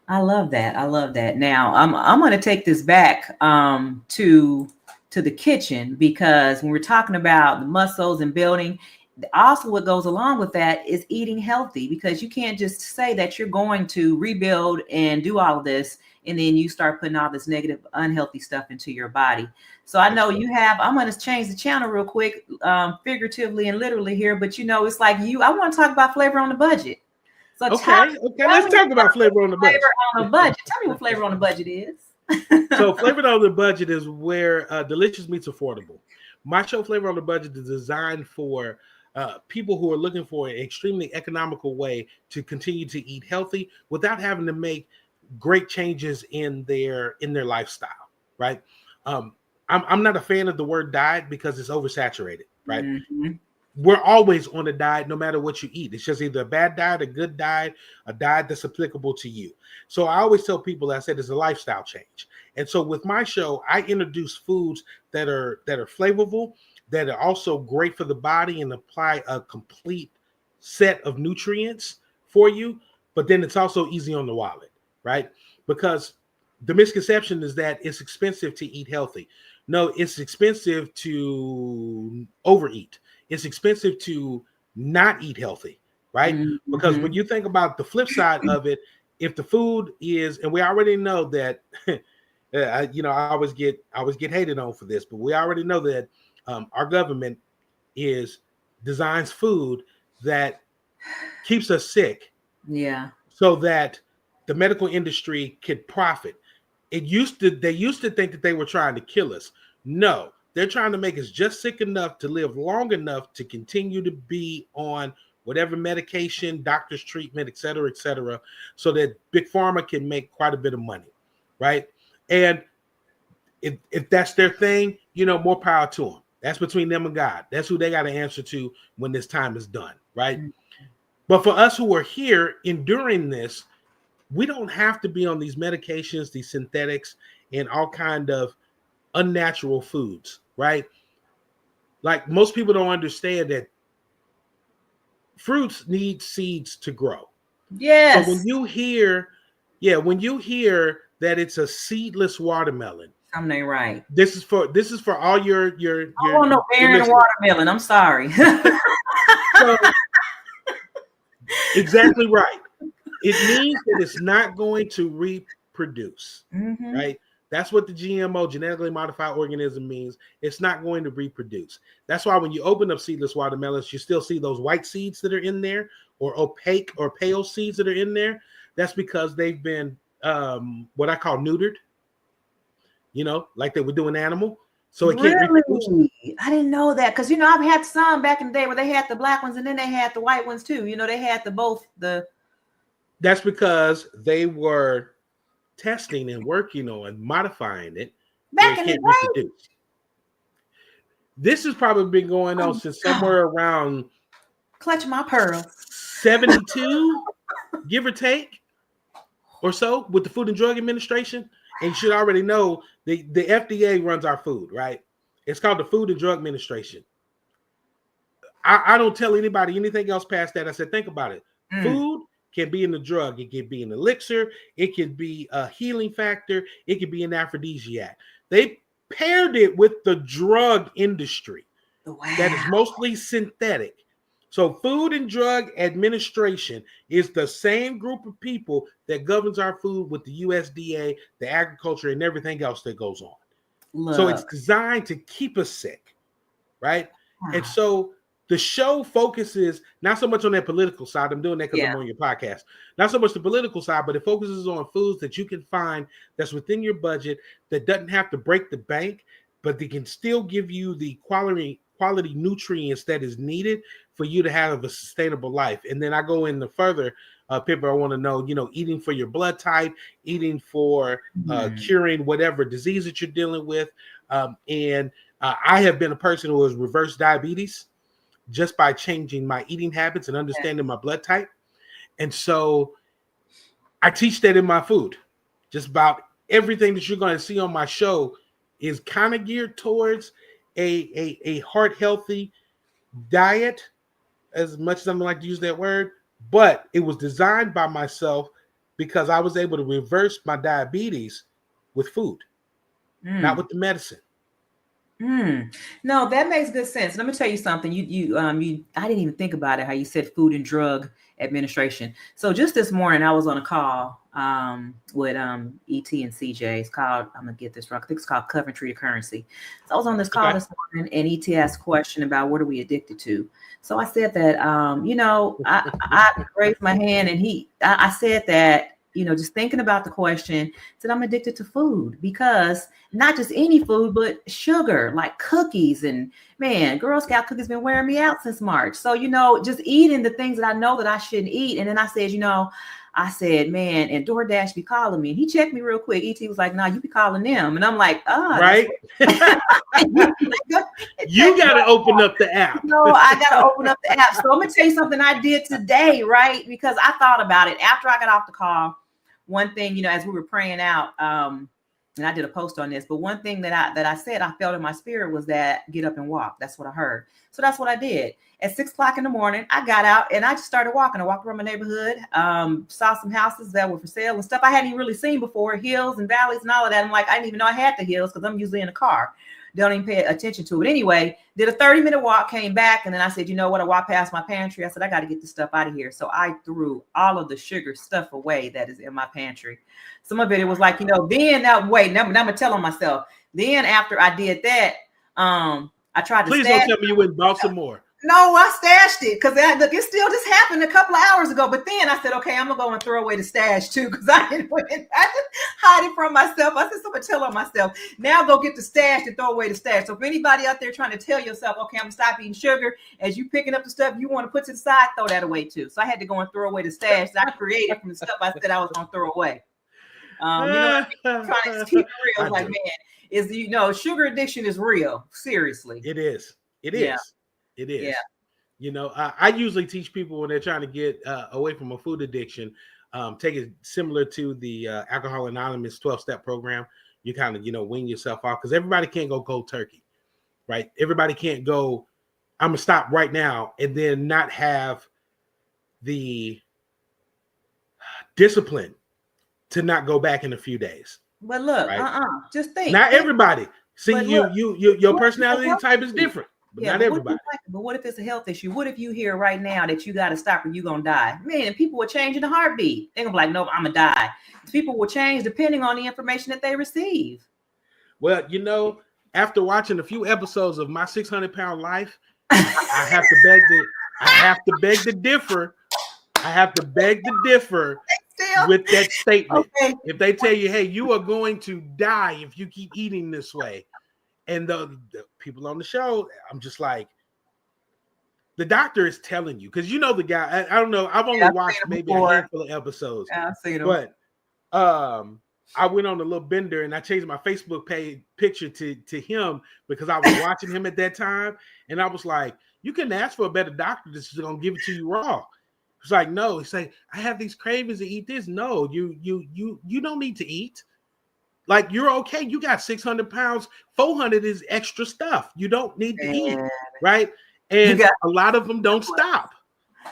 I love that. I love that. Now, I'm going to take this back to the kitchen, because when we're talking about the muscles and building, also what goes along with that is eating healthy, because you can't just say that you're going to rebuild and do all of this and then you start putting all this negative unhealthy stuff into your body. So I know you have, I'm going to change the channel real quick, figuratively and literally here, but it's like I want to talk about flavor on the budget. So okay, let's talk about flavor on the budget. Tell me what flavor on the budget is. So flavor on the budget is where delicious meets affordable. My show Flavor on the Budget is designed for people who are looking for an extremely economical way to continue to eat healthy without having to make great changes in their lifestyle, right? I'm not a fan of the word diet because it's oversaturated, right? Mm-hmm. We're always on a diet no matter what you eat. It's just either a bad diet, a good diet, a diet that's applicable to you. So I always tell people, I said, it's a lifestyle change. And so with my show, I introduce foods that are flavorful, that are also great for the body and apply a complete set of nutrients for you. But then it's also easy on the wallet, right? Because the misconception is that it's expensive to eat healthy. No, it's expensive to overeat. It's expensive to not eat healthy, right? Mm-hmm. Because when you think about the flip side of it, if the food is, and we already know that, I always get hated on for this, but we already know that our government designs food that keeps us sick. Yeah. So that the medical industry could profit. They used to think that they were trying to kill us. No, they're trying to make us just sick enough to live long enough to continue to be on whatever medication, doctor's treatment, et cetera, so that Big Pharma can make quite a bit of money, right? And if that's their thing, more power to them. That's between them and God. That's who they got to answer to when this time is done, right? Mm-hmm. But for us who are here enduring this, we don't have to be on these medications, these synthetics, and all kind of unnatural foods, right? Like most people don't understand that fruits need seeds to grow. Yes. So when you hear that it's a seedless watermelon, something ain't right. This is for all your I don't want no barren watermelon. I'm sorry. So, exactly right. It means that it's not going to reproduce, mm-hmm. right? That's what the GMO, genetically modified organism, means. It's not going to reproduce. That's why when you open up seedless watermelons, you still see those white seeds that are in there, or opaque or pale seeds that are in there. That's because they've been what I call neutered, like they would do an animal. So it can't reproduce. I didn't know that, because I've had some back in the day where they had the black ones and then they had the white ones too. They had both. That's because they were testing and working on modifying it back in the day. Reproduce. This has probably been going on since somewhere around clutch my pearl 72, give or take, or so, with the Food and Drug Administration. And you should already know the FDA runs our food, right? It's called the Food and Drug Administration. I don't tell anybody anything else past that. I said, think about it. Food can be in the drug. It can be an elixir. It can be a healing factor. It can be an aphrodisiac. They paired it with the drug industry. Wow. That is mostly synthetic. So Food and Drug Administration is the same group of people that governs our food with the USDA, the agriculture, and everything else that goes on. Look. So it's designed to keep us sick, right? Wow. And so the show focuses not so much on that political side. I'm doing that because I'm on your podcast. Not so much the political side, but it focuses on foods that you can find that's within your budget, that doesn't have to break the bank, but they can still give you the quality nutrients that is needed for you to have a sustainable life. And then I go into further, people, I want to know, eating for your blood type, eating for curing whatever disease that you're dealing with. And I have been a person who has reversed diabetes just by changing my eating habits and understanding my blood type. And so I teach that in my food. Just about everything that you're going to see on my show is kind of geared towards a heart healthy diet, as much as I don't like to use that word, but it was designed by myself because I was able to reverse my diabetes with food, not with the medicine. No, that makes good sense. Let me tell you something. I didn't even think about it. How you said Food and Drug Administration. So just this morning, I was on a call with ET and CJ. It's called, I'm gonna get this wrong. I think it's called Coventry Currency. So I was on this call Okay. this morning, and ET asked a question about what are we addicted to. So I said that, I raised my hand, and I said that, just thinking about the question, said I'm addicted to food because not just any food, but sugar, like cookies. And man, Girl Scout cookies been wearing me out since March. So, just eating the things that I know that I shouldn't eat. And then I said, man, and DoorDash be calling me. And he checked me real quick. ET was like, nah, you be calling them. And I'm like, Right. You got to open up the app. No, I got to open up the app. So I'm going to tell you something I did today, right? Because I thought about it after I got off the call. One thing, as we were praying out, and I did a post on this, but one thing that I said I felt in my spirit was that get up and walk. That's what I heard. So that's what I did. At 6 o'clock in the morning, I got out and I just started walking. I walked around my neighborhood, saw some houses that were for sale and stuff I hadn't even really seen before, hills and valleys and all of that. I'm like, I didn't even know I had the hills because I'm usually in the car. Don't even pay attention to it. Anyway, did a 30-minute walk, came back, and then I said, you know what? I walked past my pantry. I said, I got to get this stuff out of here. So I threw all of the sugar stuff away that is in my pantry. Some of it was like, then now I'm gonna tell on myself. Then after I did that, I tried to Please don't tell me you went and bought some more. No, I stashed it because it still just happened a couple of hours ago. But then I said, okay, I'm gonna go and throw away the stash too because I just hide it from myself. I said, so I'm gonna tell on myself. Now go get the stash and throw away the stash. So if anybody out there trying to tell yourself, okay, I'm gonna stop eating sugar, as you picking up the stuff you want to put to the side, throw that away too. So I had to go and throw away the stash that I created from the stuff I said I was gonna throw away. I'm trying to keep it real. Like, man, sugar addiction is real. Seriously, it is. It is. Yeah. It is. Yeah. I usually teach people when they're trying to get away from a food addiction, take it similar to the Alcohol Anonymous 12-step program. You kind of, wean yourself off because everybody can't go cold turkey, right? Everybody can't go, I'm going to stop right now and then not have the discipline to not go back in a few days. But look, right? Just think. Not everybody. See, your personality type is different. But not everybody. But what if it's a health issue? What if you hear right now that you got to stop or you're going to die? Man, people will change in a heartbeat. They're going to be like, no, I'm going to die. People will change depending on the information that they receive. Well, after watching a few episodes of My 600-Pound Life, I have to beg to differ. I have to beg to differ with that statement. Okay. If they tell you, hey, you are going to die if you keep eating this way. And the people on the show, I'm just like, the doctor is telling you, because the guy, I don't know, I've only watched maybe a handful of episodes. Yeah, I've seen him. But I went on a little bender and I changed my Facebook page picture to him because I was watching him at that time. And I was like, you can ask for a better doctor that's just gonna give it to you raw. He's like, no, he's like, I have these cravings to eat this. No, you don't need to eat. Like, you're okay. You got 600 pounds. 400 is extra stuff. You don't need to eat, right? And a lot of them don't stop.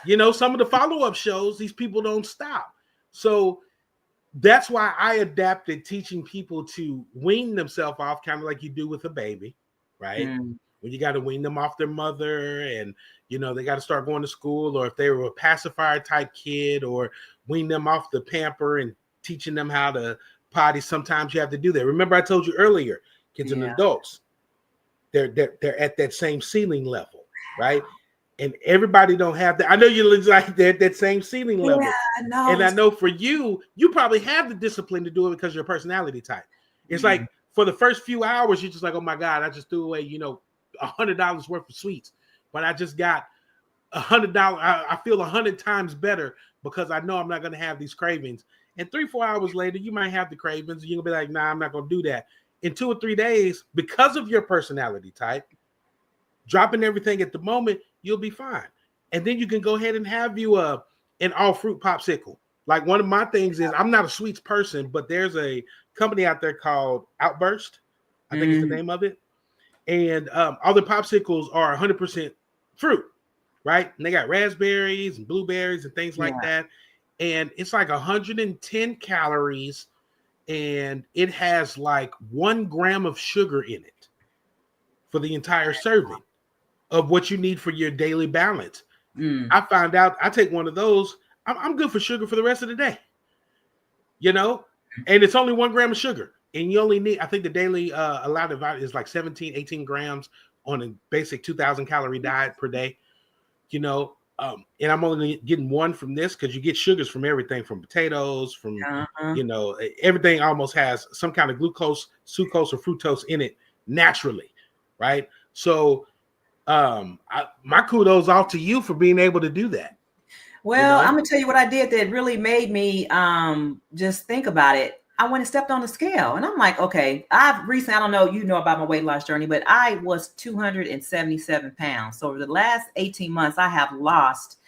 Some of the follow-up shows, these people don't stop. So that's why I adapted teaching people to wean themselves off, kind of like you do with a baby, right? When you got to wean them off their mother and, they got to start going to school, or if they were a pacifier type kid, or wean them off the pamper and teaching them how to potty. Sometimes you have to do that. Remember, I told you earlier, kids and adults, they're at that same ceiling level, right? And everybody don't have that. I know you look like that same ceiling level. Yeah, I know. And I know for you probably have the discipline to do it because your personality type. It's like for the first few hours, you're just like, oh my God, I just threw away, $100 worth of sweets, but I just got $100. I feel 100 times better because I know I'm not going to have these cravings. And 3-4 hours later, you might have the cravings. You're going to be like, nah, I'm not going to do that. In 2 or 3 days, because of your personality type, dropping everything at the moment, you'll be fine. And then you can go ahead and have you an all-fruit popsicle. Like, one of my things is, I'm not a sweets person, but there's a company out there called Outburst. I think is the name of it. And all the popsicles are 100% fruit, right? And they got raspberries and blueberries and things like that. And it's like 110 calories, and it has like 1 gram of sugar in it. for the entire serving of what you need for your daily balance. Mm. I found out I take one of those, I'm good for sugar for the rest of the day. You know, and it's only 1 gram of sugar. And you only need, I think the daily allowed is like 17, 18 grams on a basic 2,000 calorie diet per day. You know, and I'm only getting one from this because you get sugars from everything, from potatoes, from, you know, everything almost has some kind of glucose, sucrose, or fructose in it naturally, right? So my kudos off to you for being able to do that. Well, I'm gonna tell you what I did that really made me just think about it. I went and stepped on the scale, and I'm like, okay, I've recently, I don't know, you know about my weight loss journey, but I was 277 pounds. So over the last 18 months, I have lost,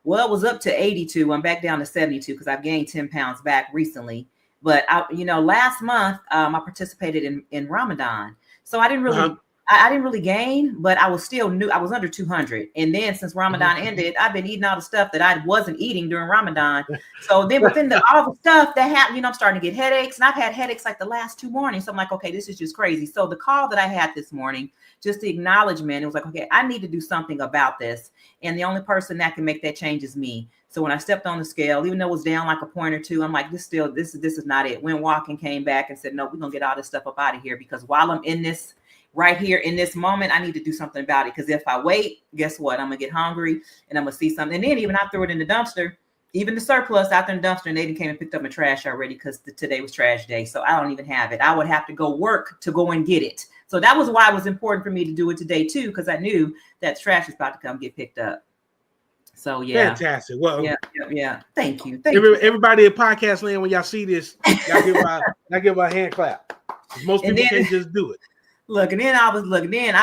well, it was up to 82. I'm back down to 72 because I've gained 10 pounds back recently. But last month, I participated in Ramadan. So I didn't really I didn't really gain, but I was still new. I was under 200. And then since Ramadan ended, I've been eating all the stuff that I wasn't eating during Ramadan. So then within all the stuff that happened, I'm starting to get headaches, and I've had headaches like the last 2 mornings. So I'm like, okay, this is just crazy. So the call that I had this morning, just the acknowledgement, it was like, okay, I need to do something about this. And the only person that can make that change is me. So when I stepped on the scale, even though it was down like a point or two, I'm like, this is not it. Went walking, came back and said, no, we're going to get all this stuff up out of here, because while I'm in this right here in this moment, I need to do something about it. Because if I wait, guess what? I'm gonna get hungry and I'm gonna see something. And then even I threw it in the dumpster, even the surplus out there in the dumpster, and they came and picked up my trash already because today was trash day. So I don't even have it. I would have to go work to go and get it. So that was why it was important for me to do it today too, because I knew that trash was about to come get picked up. So yeah. Fantastic. Well, yeah. Thank you. Everybody in podcast land, when y'all see this, y'all give a hand clap. Most people can't just do it. Look, and then I was looking. Then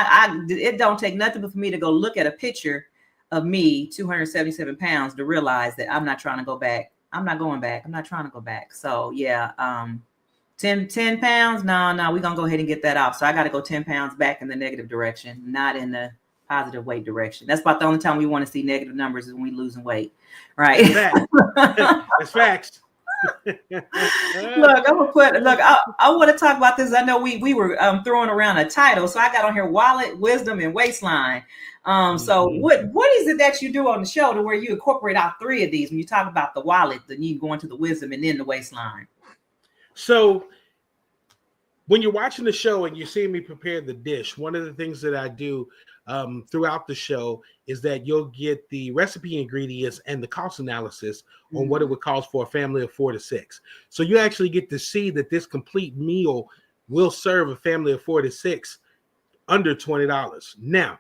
it don't take nothing but for me to go look at a picture of me, 277 pounds, to realize that I'm not trying to go back. I'm not going back. I'm not trying to go back. So yeah, 10 pounds. No, we're gonna go ahead and get that off. So I got to go 10 pounds back in the negative direction, not in the positive weight direction. That's about the only time we want to see negative numbers is when we losing weight, right? That's facts. Look, I want to talk about this. I know we were throwing around a title, so I got on here wallet, wisdom, and waistline. So what is it that you do on the show to where you incorporate all 3 of these when you talk about the wallet, then you go into the wisdom, and then the waistline? So when you're watching the show and you're seeing me prepare the dish, one of the things that I do throughout the show is that you'll get the recipe ingredients and the cost analysis on what it would cost for a family of 4 to 6. So you actually get to see that this complete meal will serve a family of 4 to 6 under $20. Now,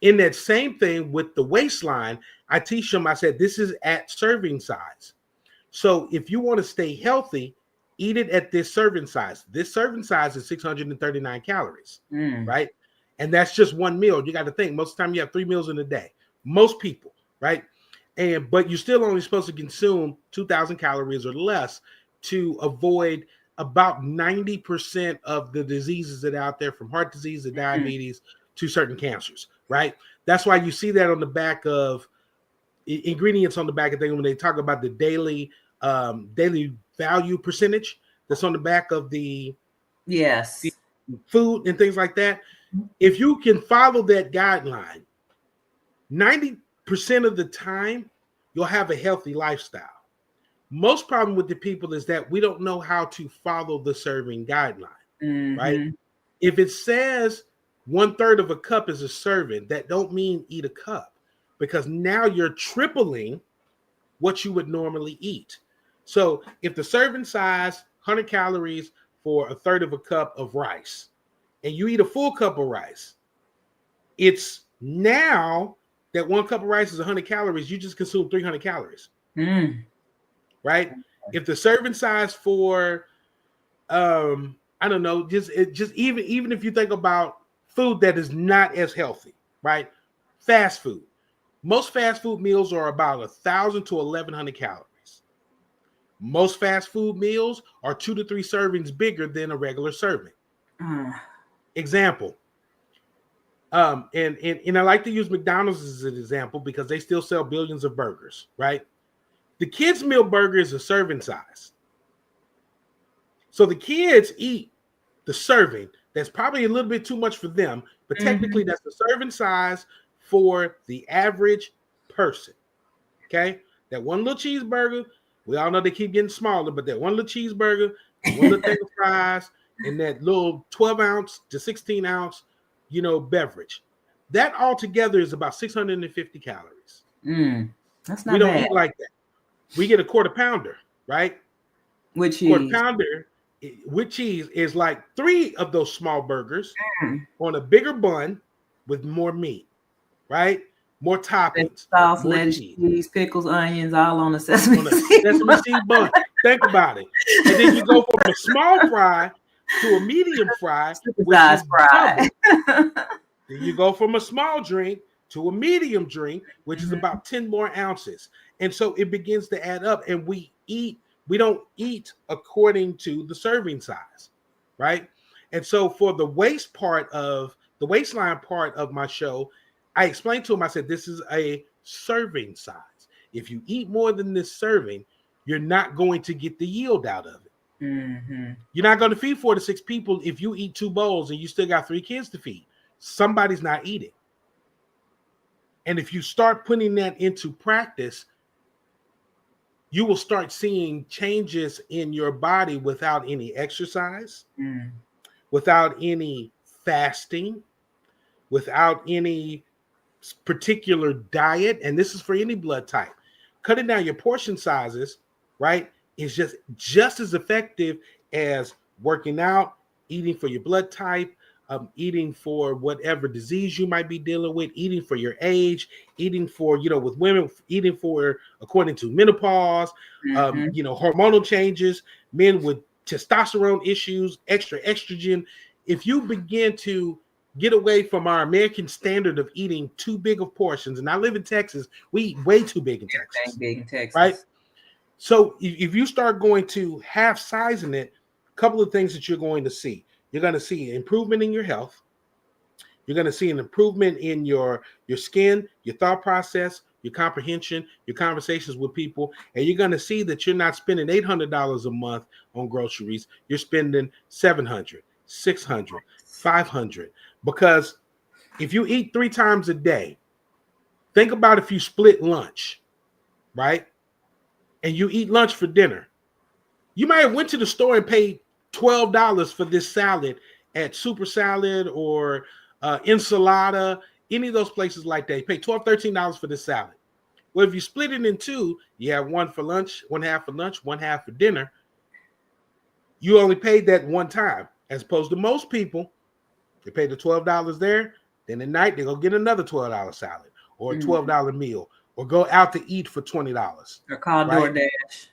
in that same thing with the waistline, I teach them, I said, this is at serving size. So if you want to stay healthy, eat it at this serving size. This serving size is 639 calories, right? And that's just one meal. You got to think, most of the time you have 3 meals in a day. Most people, right? But you're still only supposed to consume 2,000 calories or less to avoid about 90% of the diseases that are out there, from heart disease to diabetes to certain cancers, right? That's why you see that on the back of ingredients on the back of things when they talk about the daily value percentage that's on the back of the food and things like that. If you can follow that guideline, 90% of the time, you'll have a healthy lifestyle. Most problem with the people is that we don't know how to follow the serving guideline, right? If it says 1/3 of a cup is a serving, that don't mean eat a cup, because now you're tripling what you would normally eat. So if the serving size, 100 calories for 1/3 of a cup of rice, and you eat a full cup of rice, it's now that 1 cup of rice is 100 calories, you just consume 300 calories, right? If the serving size for, I don't know, just even if you think about food that is not as healthy, right? Fast food. Most fast food meals are about 1,000 to 1,100 calories. Most fast food meals are 2 to 3 servings bigger than a regular serving. Example. And I like to use McDonald's as an example because they still sell billions of burgers, right? The kids' meal burger is a serving size. So the kids eat the serving. That's probably a little bit too much for them, but technically that's the serving size for the average person. Okay, that one little cheeseburger. We all know they keep getting smaller, but that one little cheeseburger, one little thing of fries, and that little 12 ounce to 16 ounce, beverage. That altogether is about 650 calories. That's not we don't bad. eat like that. We get a quarter pounder, right? With cheese. Quarter pounder with cheese is like 3 of those small burgers on a bigger bun with more meat, right? More toppings, sauce, more lettuce, cheese, pickles, onions, all on a sesame seed bun. Think about it. And then you go from a small fry to a medium fry, which is double. Then you go from a small drink to a medium drink, which is about 10 more ounces. And so it begins to add up, and we don't eat according to the serving size, right? And so for the waistline part of my show, I explained to him, I said, this is a serving size. If you eat more than this serving, you're not going to get the yield out of it. You're not going to feed 4 to 6 people if you eat 2 bowls and you still got 3 kids to feed. Somebody's not eating. And if you start putting that into practice, you will start seeing changes in your body without any exercise, without any fasting, without any particular diet. And this is for any blood type. Cutting down your portion sizes, right, is just as effective as working out, eating for your blood type, eating for whatever disease you might be dealing with, eating for your age, eating for, with women, eating for according to menopause, hormonal changes, men with testosterone issues, extra estrogen. If you begin to get away from our American standard of eating too big of portions, and I live in Texas, we eat way too big in Texas. Big in Texas. Right? So if you start going to half sizing it, a couple of things that you're going to see. You're going to see improvement in your health. You're going to see an improvement in your skin, your thought process, your comprehension, your conversations with people. And you're going to see that you're not spending $800 a month on groceries. You're spending $700, $600, $500. Because if you eat 3 times a day, think about if you split lunch, right? And you eat lunch for dinner. You might have went to the store and paid $12 for this salad at Super Salad or Ensalada, any of those places like that. You pay $12, $13 for this salad. Well, if you split it in 2, you have one for lunch, one half for lunch, one half for dinner. You only paid that one time, as opposed to most people, they pay the $12 there. Then at night, they go get another $12 salad or a $12 meal or go out to eat for $20. Or call DoorDash.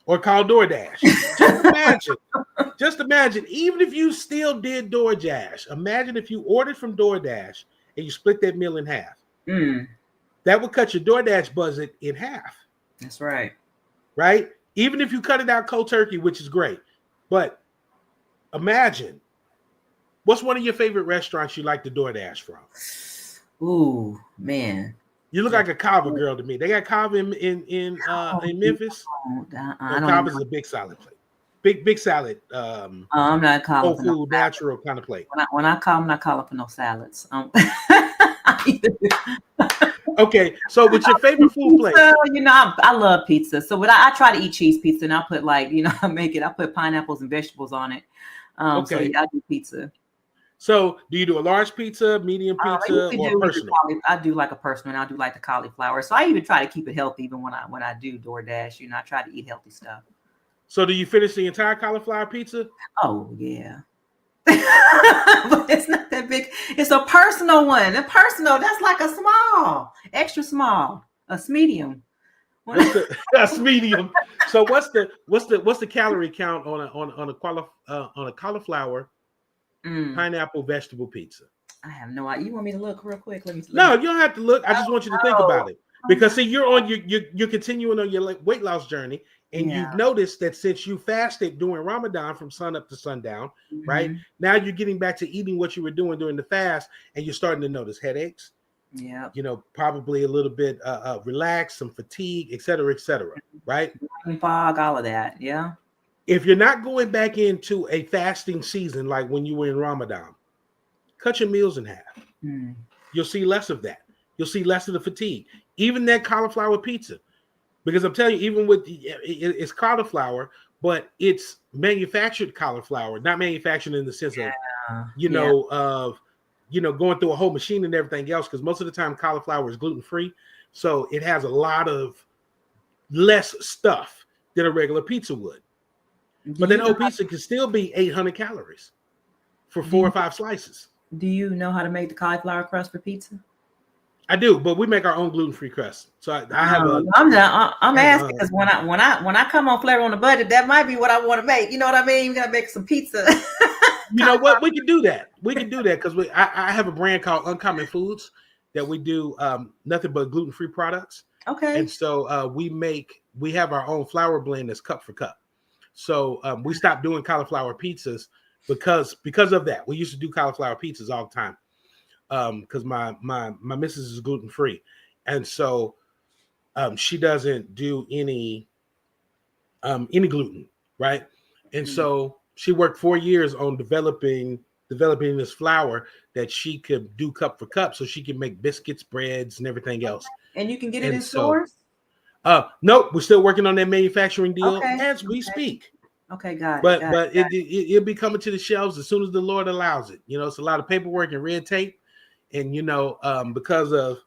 Or call DoorDash. Just imagine, even if you still did DoorDash, imagine if you ordered from DoorDash and you split that meal in half. That would cut your DoorDash budget in half. That's right. Right? Even if you cut it out cold turkey, which is great. But imagine, what's one of your favorite restaurants you like to DoorDash from? Ooh, man. You look like a Kava girl to me. They got Kava in Memphis. Kava is a big salad plate. Big salad. I'm not calling whole food, natural kind of plate. When I call, I'm not calling for no salads. Okay, so what's your favorite food plate? I love pizza. So when I try to eat cheese pizza, and I put I put pineapples and vegetables on it. Okay. So yeah, I do pizza. So do you do a large pizza, medium pizza, or personal? I do like a personal, and I do like the cauliflower. So I even try to keep it healthy, even when I do DoorDash. I try to eat healthy stuff. So do you finish the entire cauliflower pizza? Oh yeah. But it's not that big. It's a personal one. A personal, that's like a small, extra small, a medium. That's medium. So what's the calorie count on a cauliflower pineapple vegetable pizza? I have no idea. You want me to look real quick? No, you don't have to look. I just want you to think about it, because see, you're continuing on your weight loss journey. And you've noticed that since you fasted during Ramadan from sun up to sundown, right? Now you're getting back to eating what you were doing during the fast, and you're starting to notice headaches. Yeah. Probably a little bit relaxed, some fatigue, et cetera, right? Fog, all of that. Yeah. If you're not going back into a fasting season like when you were in Ramadan, cut your meals in half. Mm. You'll see less of that. You'll see less of the fatigue. Even that cauliflower pizza. Because I'm telling you, even with it's cauliflower, but it's manufactured cauliflower, not manufactured in the sense of, going through a whole machine and everything else. Because most of the time cauliflower is gluten-free. So it has a lot of less stuff than a regular pizza would. But that whole pizza can still be 800 calories for 4 or 5 slices. Do you know how to make the cauliflower crust for pizza? I do, but we make our own gluten-free crust. So I have I'm asking because when I come on Flavor on the Budget, that might be what I want to make. You know what I mean? We gotta make some pizza. You know what? We can do that. We can do that because I have a brand called Uncommon Foods that we do nothing but gluten-free products. Okay. And so we have our own flour blend that's cup for cup. So we stopped doing cauliflower pizzas because of that. We used to do cauliflower pizzas all the time. Because my missus is gluten free, and so she doesn't do any gluten, right? And so she worked 4 years on developing this flour that she could do cup for cup, so she can make biscuits, breads, and everything else. And you can get it in stores. Nope, we're still working on that manufacturing deal as we speak. Okay, got it. But it'll be coming to the shelves as soon as the Lord allows it. It's a lot of paperwork and red tape. And, because of,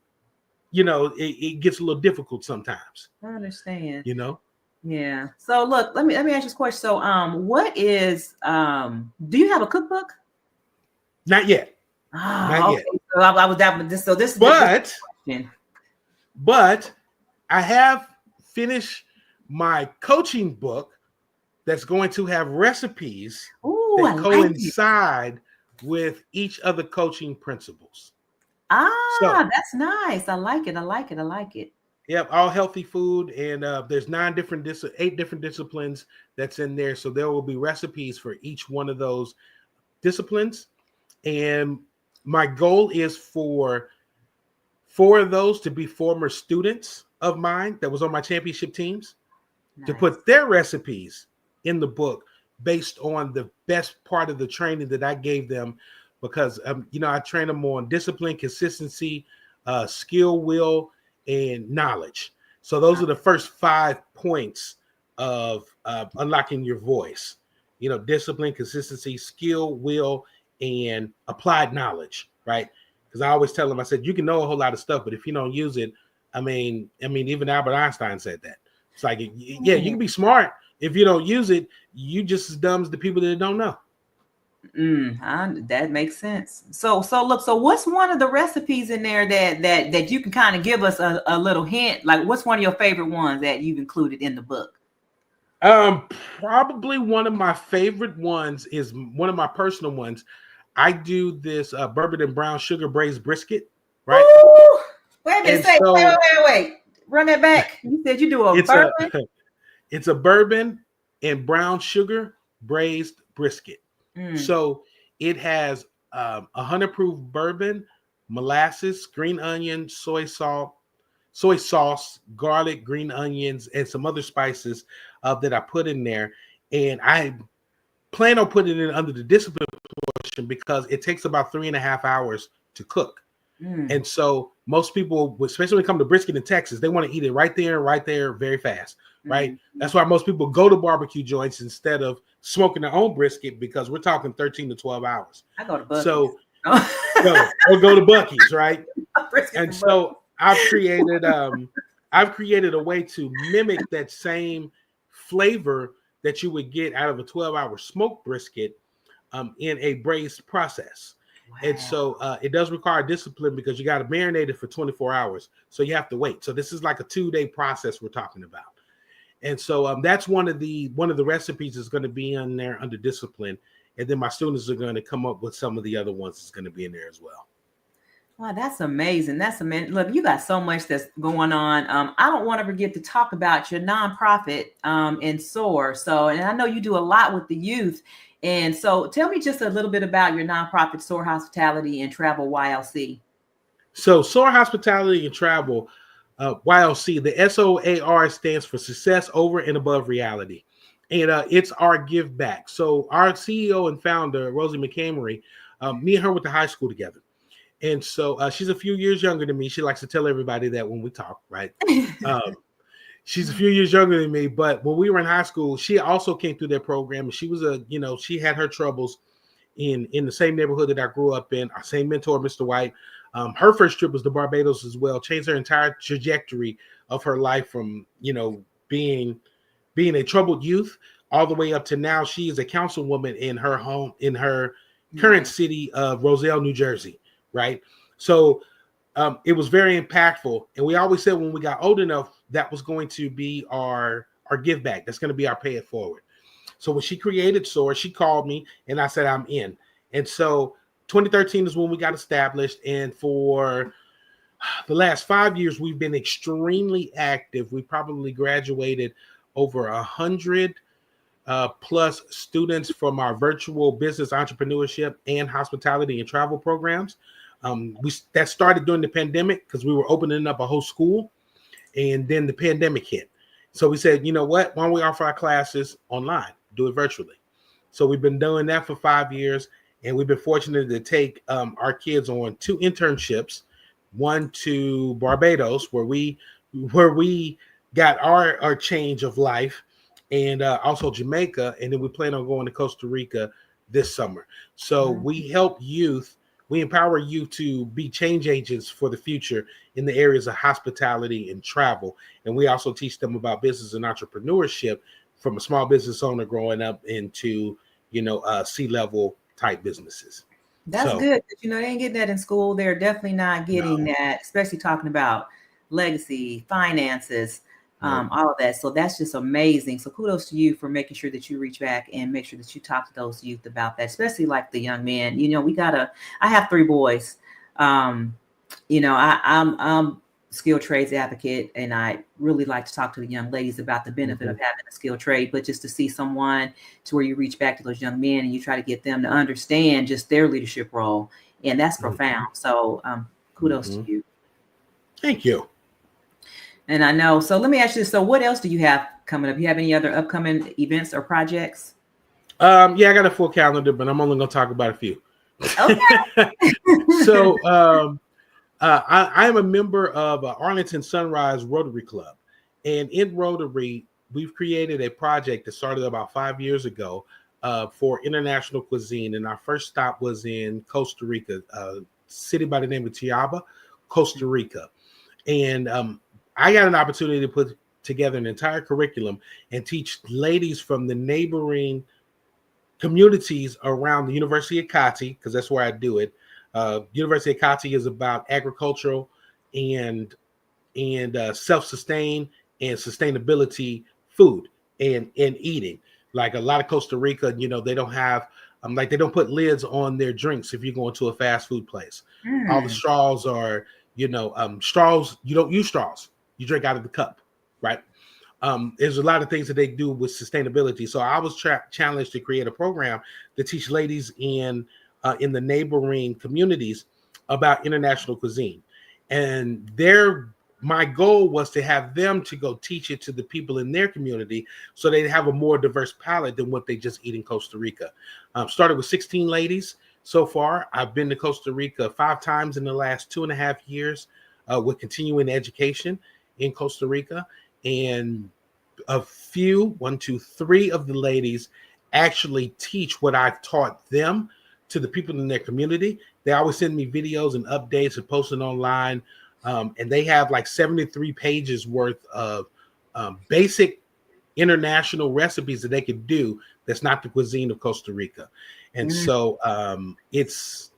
it gets a little difficult sometimes. I understand. Yeah. So look, let me ask you this question. So, what is, do you have a cookbook? Not yet. Not yet. So I was that. So this is but I have finished my coaching book that's going to have recipes that coincide with each of the coaching principles. That's nice. I like it. Yep, all healthy food, and there's 8 different disciplines that's in there. So there will be recipes for each one of those disciplines. And my goal is for 4 of those to be former students of mine that was on my championship teams to put their recipes in the book based on the best part of the training that I gave them, because I train them on discipline, consistency, skill, will, and knowledge. So those are the first 5 points of unlocking your voice. Discipline, consistency, skill, will, and applied knowledge, right? Because I always tell them, I said, you can know a whole lot of stuff, but if you don't use it, I mean, even Albert Einstein said that. It's like, yeah, you can be smart. If you don't use it, you just as dumb as the people that don't know. That makes sense. So look, so what's one of the recipes in there that you can kind of give us a little hint? Like, what's one of your favorite ones that you've included in the book? Probably one of my favorite ones is one of my personal ones. I do this bourbon and brown sugar braised brisket, right? Ooh, wait. Run that back. You said you do a bourbon? It's a bourbon and brown sugar braised brisket. So it has 100 proof bourbon, molasses, green onion, soy sauce, garlic, green onions, and some other spices that I put in there. And I plan on putting it under the discipline portion because it takes about 3.5 hours to cook. And so most people, especially when it comes to brisket in Texas, they want to eat it right there, very fast, right? That's why most people go to barbecue joints instead of smoking their own brisket, because we're talking 13 to 12 hours. I go to Buc-ee's. So go to Buc-ee's, right? And so I've created a way to mimic that same flavor that you would get out of a 12-hour smoked brisket in a braised process. Wow. And so it does require discipline because you got to marinate it for 24 hours. So you have to wait. So this is like a 2-day process we're talking about. And so that's one of the recipes is going to be in there under discipline. And then my students are going to come up with some of the other ones that's going to be in there as well. Wow, that's amazing. Look, you got so much that's going on. I don't want to forget to talk about your nonprofit in SOAR. And I know you do a lot with the youth. And so tell me just a little bit about your nonprofit, SOAR Hospitality and Travel YLC. So SOAR Hospitality and Travel YLC, the SOAR stands for Success Over and Above Reality. and it's our give back. So our CEO and founder, Rosie McCamery, me and her went to high school together. And so she's a few years younger than me. She likes to tell everybody that when we talk, right? She's a few years younger than me, but when we were in high school, she also came through that program. And she was she had her troubles in the same neighborhood that I grew up in. Our same mentor, Mr. White. Her first trip was to Barbados as well. Changed her entire trajectory of her life from being a troubled youth all the way up to now. She is a councilwoman in her home, in her current city of Roselle, New Jersey. Right. So it was very impactful. And we always said when we got old enough, that was going to be our give back. That's going to be our pay it forward. So when she created SOAR, she called me and I said, I'm in. And so 2013 is when we got established. And for the last 5 years, we've been extremely active. We probably graduated over 100 plus students from our virtual business entrepreneurship and hospitality and travel programs. That started during the pandemic because we were opening up a whole school, and then the pandemic hit. So we said, you know what? Why don't we offer our classes online, do it virtually? So we've been doing that for 5 years, and we've been fortunate to take our kids on 2 internships, one to Barbados, where we got our change of life, and also Jamaica, and then we plan on going to Costa Rica this summer. So we help youth. We empower you to be change agents for the future in the areas of hospitality and travel. And we also teach them about business and entrepreneurship from a small business owner growing up into, C-level type businesses. That's good. They ain't getting that in school. They're definitely not getting that, especially talking about legacy, finances, all of that. So that's just amazing. So kudos to you for making sure that you reach back and make sure that you talk to those youth about that, especially like the young men. I have 3 boys. I'm skilled trades advocate, and I really like to talk to the young ladies about the benefit of having a skilled trade, but just to see someone to where you reach back to those young men and you try to get them to understand just their leadership role. And that's profound. So kudos to you. Thank you. And I know, so let me ask you, so what else do you have coming up? You have any other upcoming events or projects? Yeah, I got a full calendar, but I'm only going to talk about a few. Okay. So I am a member of Arlington Sunrise Rotary Club. And in Rotary, we've created a project that started about 5 years ago for international cuisine. And our first stop was in Costa Rica, a city by the name of Tiaba, Costa Rica. And I got an opportunity to put together an entire curriculum and teach ladies from the neighboring communities around the University of Kati, because that's where I do it. University of Kati is about agricultural and self-sustain and sustainability food and eating. Like a lot of Costa Rica, they don't have they don't put lids on their drinks if you go into a fast food place. All the straws are straws. You don't use straws. You drink out of the cup, right? There's a lot of things that they do with sustainability. So I was challenged to create a program to teach ladies in the neighboring communities about international cuisine. And my goal was to have them to go teach it to the people in their community so they have a more diverse palate than what they just eat in Costa Rica. Started with 16 ladies so far. I've been to Costa Rica 5 times in the last 2.5 years with continuing education in Costa Rica. And a few, 1, 2, 3 of the ladies actually teach what I've taught them to the people in their community. They always send me videos and updates and posting online. And they have like 73 pages worth of basic international recipes that they could do that's not the cuisine of Costa Rica. And so it's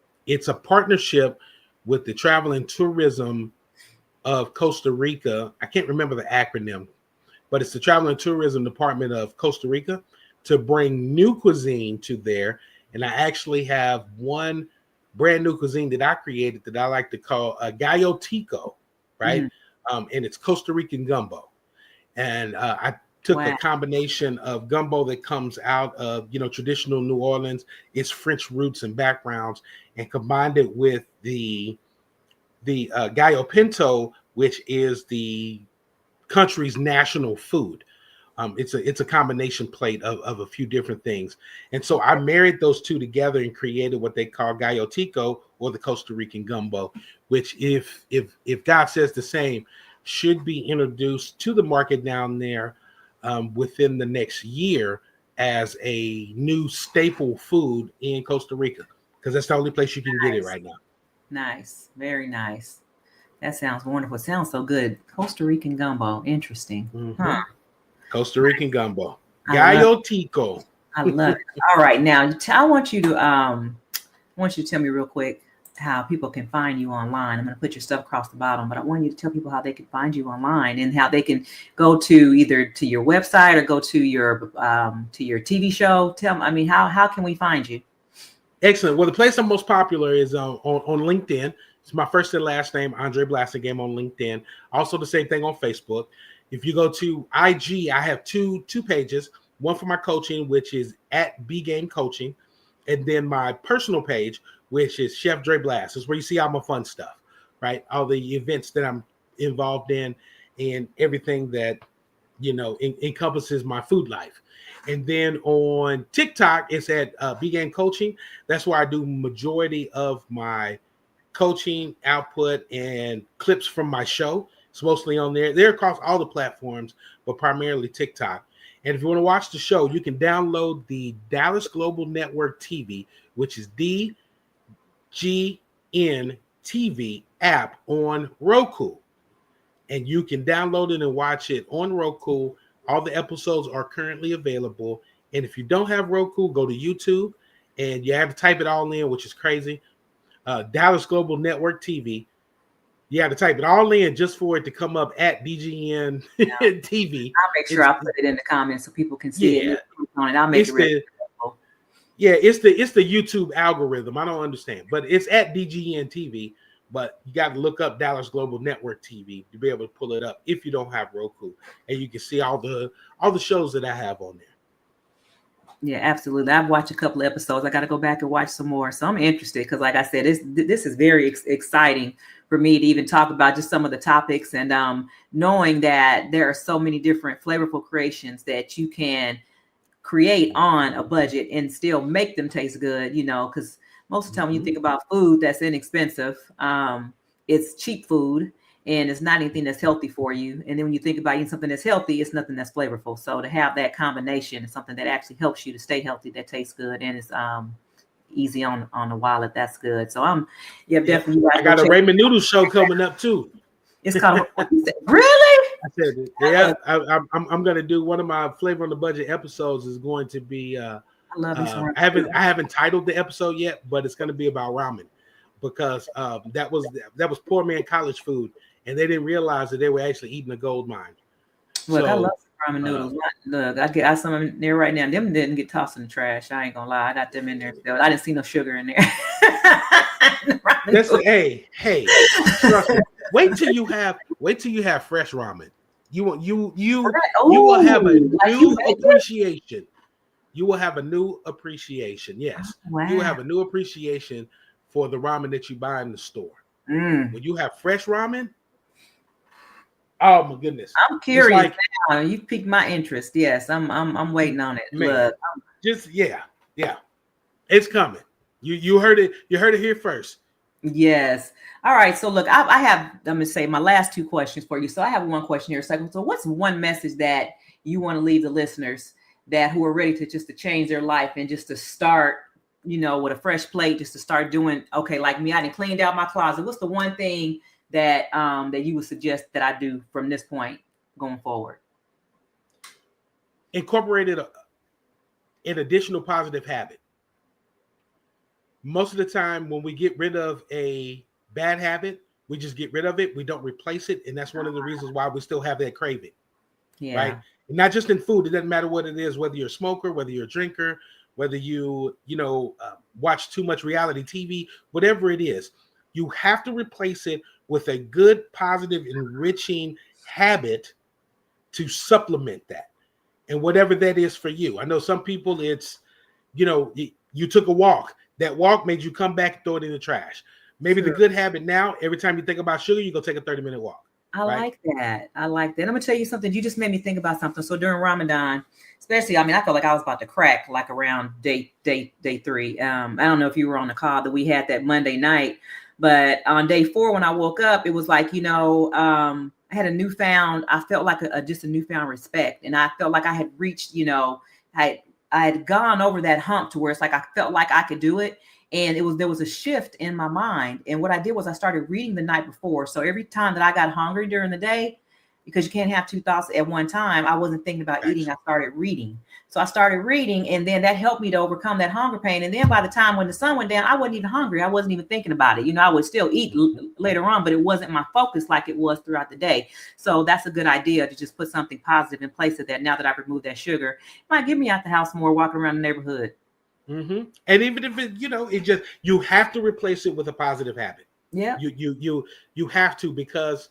a partnership with the Travel and Tourism of Costa Rica. I can't remember the acronym, but it's the Travel and Tourism Department of Costa Rica to bring new cuisine to there. And I actually have one brand new cuisine that I created that I like to call Gallo Tico, right? And it's Costa Rican gumbo. And I took a combination of gumbo that comes out of, traditional New Orleans, its French roots and backgrounds, and combined it with the gallo pinto, which is the country's national food. It's a combination plate of a few different things. And so I married those two together and created what they call gallo tico, or the Costa Rican gumbo, which if God says the same, should be introduced to the market down there within the next year as a new staple food in Costa Rica, because that's the only place you can get it right now. Nice. Very nice. That sounds wonderful. It sounds so good. Costa Rican gumbo. Interesting. Huh. Costa Rican gumbo. Gallo tico. I love it. All right. Now I want you to tell me real quick how people can find you online. I'm going to put your stuff across the bottom, but I want you to tell people how they can find you online and how they can go to either to your website or go to your TV show. Tell me, I mean, how can we find you? Excellent. Well, the place I'm most popular is on LinkedIn. It's my first and last name, Andre Blas again, on LinkedIn. Also the same thing on Facebook. If you go to IG, I have two pages. One for my coaching, which is at B Game Coaching, and then my personal page, which is Chef Dre Blas. It's where you see all my fun stuff, right? All the events that I'm involved in and everything that, encompasses my food life. And then on TikTok, it's at B Game Coaching. That's where I do majority of my coaching output and clips from my show. It's mostly on there. They're across all the platforms, but primarily TikTok. And if you want to watch the show, you can download the Dallas Global Network TV, which is DGN TV app on Roku. And you can download it and watch it on Roku. All the episodes are currently available. And if you don't have Roku, go to YouTube and you have to type it all in, which is crazy. Dallas Global Network TV. You have to type it all in just for it to come up at DGN TV. I'll make sure I put it in the comments so people can see it. I'll make it really helpful. Yeah, it's the YouTube algorithm. I don't understand, but it's at DGN TV. But you got to look up Dallas Global Network TV to be able to pull it up if you don't have Roku, and you can see all the shows that I have on there. Yeah, absolutely. I've watched a couple of episodes. I got to go back and watch some more. So I'm interested because, like I said, this is very exciting for me to even talk about just some of the topics, and knowing that there are so many different flavorful creations that you can create on a budget and still make them taste good, because most of the time when you think about food that's inexpensive, it's cheap food and it's not anything that's healthy for you. And then when you think about eating something that's healthy, it's nothing that's flavorful. So to have that combination is something that actually helps you to stay healthy, that tastes good, and it's easy on the wallet. That's good. So definitely. I got a ramen noodle show coming up too. It's called really? I said it. Yeah, I'm going to do one of my flavor on the budget episodes is going to be. I love I haven't titled the episode yet, but it's going to be about ramen, because that was poor man college food, and they didn't realize that they were actually eating a gold mine. Look, I love ramen noodles. Look, I got some in there right now. Them didn't get tossed in the trash. I ain't gonna lie. I got them in there still. I didn't see no sugar in there. Hey, trust me. Wait till you have fresh ramen. You will have a new appreciation. You will have a new appreciation. Yes. Oh, wow. You will have a new appreciation for the ramen that you buy in the store. When you have fresh ramen, oh my goodness. I'm curious now. You piqued my interest. Yes, I'm waiting on it. Man, look. Yeah. It's coming. You heard it here first. Yes. All right. So look, I have, I'm gonna say my last two questions for you. So I have one question here. So what's one message that you want to leave the listeners who are ready to change their life and just to start, with a fresh plate, just to start doing, okay, like me, I done cleaned out my closet. What's the one thing that you would suggest that I do from this point going forward? Incorporated an additional positive habit. Most of the time when we get rid of a bad habit, we just get rid of it. We don't replace it. And that's one of the reasons why we still have that craving. Yeah. Right. And not just in food. It doesn't matter what it is, whether you're a smoker, whether you're a drinker, whether you watch too much reality TV, whatever it is, you have to replace it with a good, positive, enriching habit to supplement that. And whatever that is for you. I know some people, it's, you took a walk. That walk made you come back and throw it in the trash. Maybe the good habit now, every time you think about sugar, you go take a 30-minute walk. I right? like that. I like that. I'm gonna tell you something. You just made me think about something. So during Ramadan, especially, I mean, I felt like I was about to crack like around day 3. I don't know if you were on the call that we had that Monday night, but on day 4 when I woke up, it was like, I had a newfound. I felt like just a newfound respect, and I felt like I had reached, I had gone over that hump to where it's like I felt like I could do it. And there was a shift in my mind. And what I did was I started reading the night before. So every time that I got hungry during the day, because you can't have two thoughts at one time, I wasn't thinking about eating. I started reading. So I started reading, and then that helped me to overcome that hunger pain. And then by the time when the sun went down, I wasn't even hungry. I wasn't even thinking about it. I would still eat later on, but it wasn't my focus like it was throughout the day. So that's a good idea to just put something positive in place of that. Now that I've removed that sugar, it might get me out the house more, walking around the neighborhood. Mm-hmm. And even if it just, you have to replace it with a positive habit. Yeah. You have to, because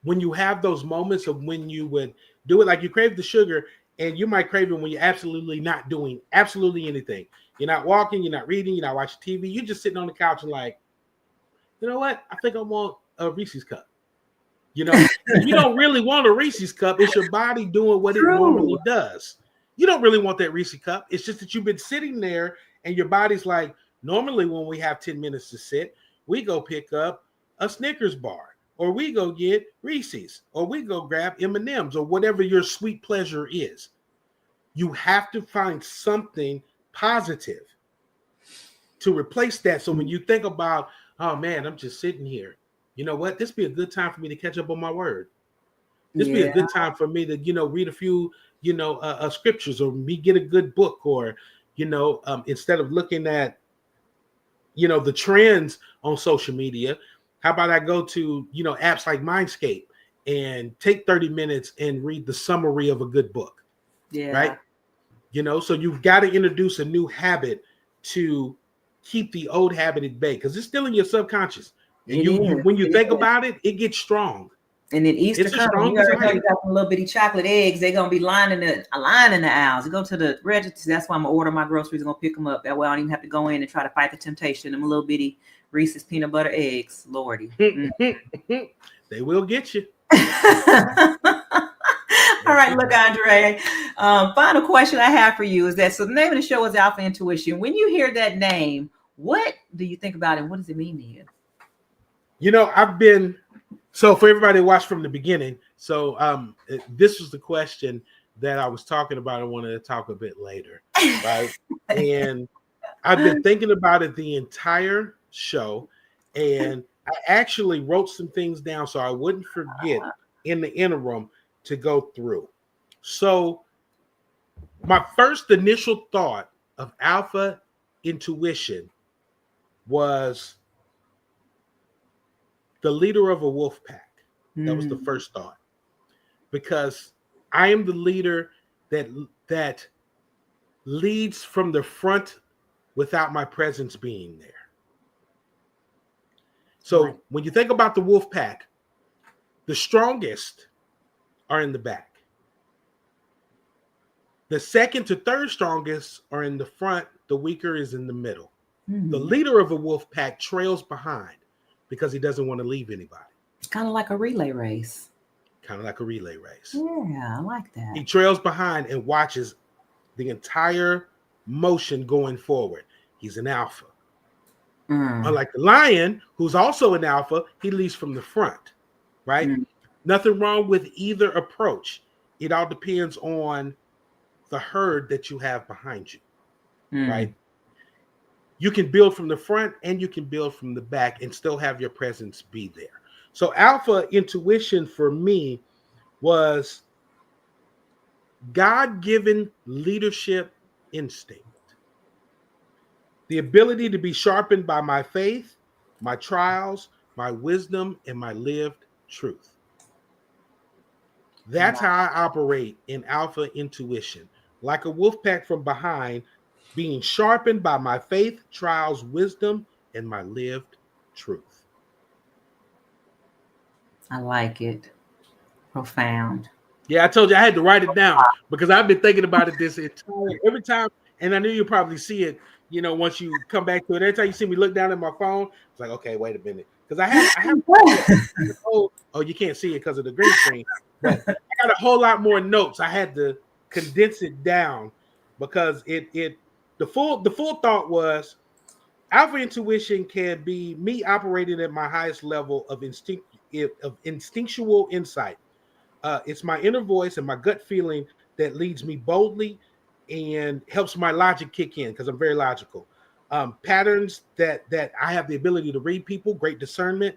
when you have those moments of when you would do it, like you crave the sugar, and you might crave it when you're absolutely not doing absolutely anything. You're not walking, you're not reading, you're not watching TV. You're just sitting on the couch and like, you know what? I think I want a Reese's cup. You don't really want a Reese's cup. It's your body doing what it normally does. You don't really want that Reese's cup. It's just that you've been sitting there and your body's like, normally when we have 10 minutes to sit, we go pick up a Snickers bar, or we go get Reese's, or we go grab M&Ms, or whatever your sweet pleasure is. You have to find something positive to replace that. So when you think about, oh man, I'm just sitting here, you know what? This be a good time for me to catch up on my word. This be a good time for me to, read a few, scriptures, or me get a good book, or, instead of looking at, the trends on social media, how about I go to, apps like Mindscape and take 30 minutes and read the summary of a good book. Yeah. Right. So you've got to introduce a new habit to keep the old habit at bay, because it's still in your subconscious. And when you think about it, it gets strong. And then Easter coming, you already know you got some little bitty chocolate eggs. They're gonna be lining the aisles. You go to the register. That's why I'm gonna order my groceries. I'm gonna pick them up. That way I don't even have to go in and try to fight the temptation. Them little bitty Reese's peanut butter eggs, Lordy. They will get you. All right, look, Andre. Final question I have for you is that, so the name of the show is Alpha Intuition. When you hear that name, what do you think about it? What does it mean to you? So for everybody who watched from the beginning, so this was the question that I was talking about. I wanted to talk a bit later, right? And I've been thinking about it the entire show, and I actually wrote some things down so I wouldn't forget in the interim to go through. So my first initial thought of Alpha Intuition was the leader of a wolf pack. That was the first thought, because I am the leader that leads from the front without my presence being there. So when you think about the wolf pack, the strongest are in the back. The second to third strongest are in the front. The weaker is in the middle. The leader of a wolf pack trails behind because he doesn't want to leave anybody. It's kind of like a relay race. Yeah, I like that. He trails behind and watches the entire motion going forward. He's an alpha. Unlike the lion, who's also an alpha, he leads from the front, right? Nothing wrong with either approach. It all depends on the herd that you have behind you, right? You can build from the front and you can build from the back and still have your presence be there. So Alpha Intuition for me was God-given leadership instinct. The ability to be sharpened by my faith, my trials, my wisdom, and my lived truth. That's how I operate in Alpha Intuition. Like a wolf pack from behind, being sharpened by my faith, trials, wisdom, and my lived truth. I like it. Profound. Yeah, I told you I had to write it down because I've been thinking about it every time, and I knew you'll probably see it, once you come back to it. Every time you see me look down at my phone, it's like, okay, wait a minute, because I have oh, you can't see it because of the green screen, but I got a whole lot more notes. I had to condense it down because the full thought was alpha intuition can be me operating at my highest level of instinctual insight. It's my inner voice and my gut feeling that leads me boldly and helps my logic kick in because I'm very logical. Patterns that I have the ability to read people, great discernment,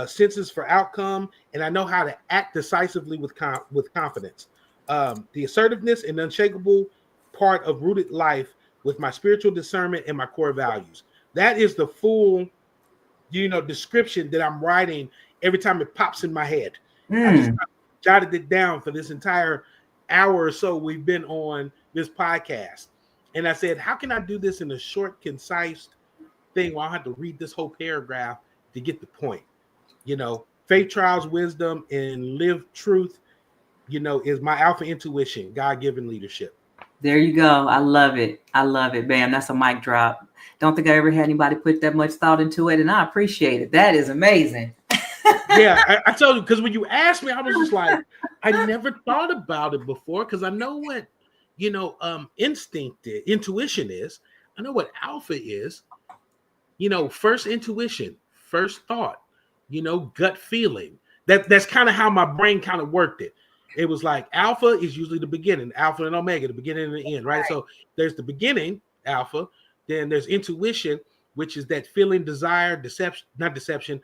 senses for outcome, and I know how to act decisively with confidence. The assertiveness and unshakable part of rooted life with my spiritual discernment and my core values. That is the full, description that I'm writing every time it pops in my head. I just jotted it down for this entire hour or so we've been on this podcast. And I said, how can I do this in a short, concise thing where I have to read this whole paragraph to get the point? Faith, trials, wisdom, and live truth, is my alpha intuition, God-given leadership. There you go. I love it. Bam. That's a mic drop. Don't think I ever had anybody put that much thought into it, and I appreciate it. That is amazing. Yeah, I told you, because when you asked me, I was just like, I never thought about it before, because I know what, intuition is. I know what alpha is. First intuition, first thought, gut feeling. That's kind of how my brain kind of worked it. It was like alpha is usually the beginning, alpha and omega, the beginning and the end, right? So there's the beginning, alpha, then there's intuition, which is that feeling, desire, deciphering,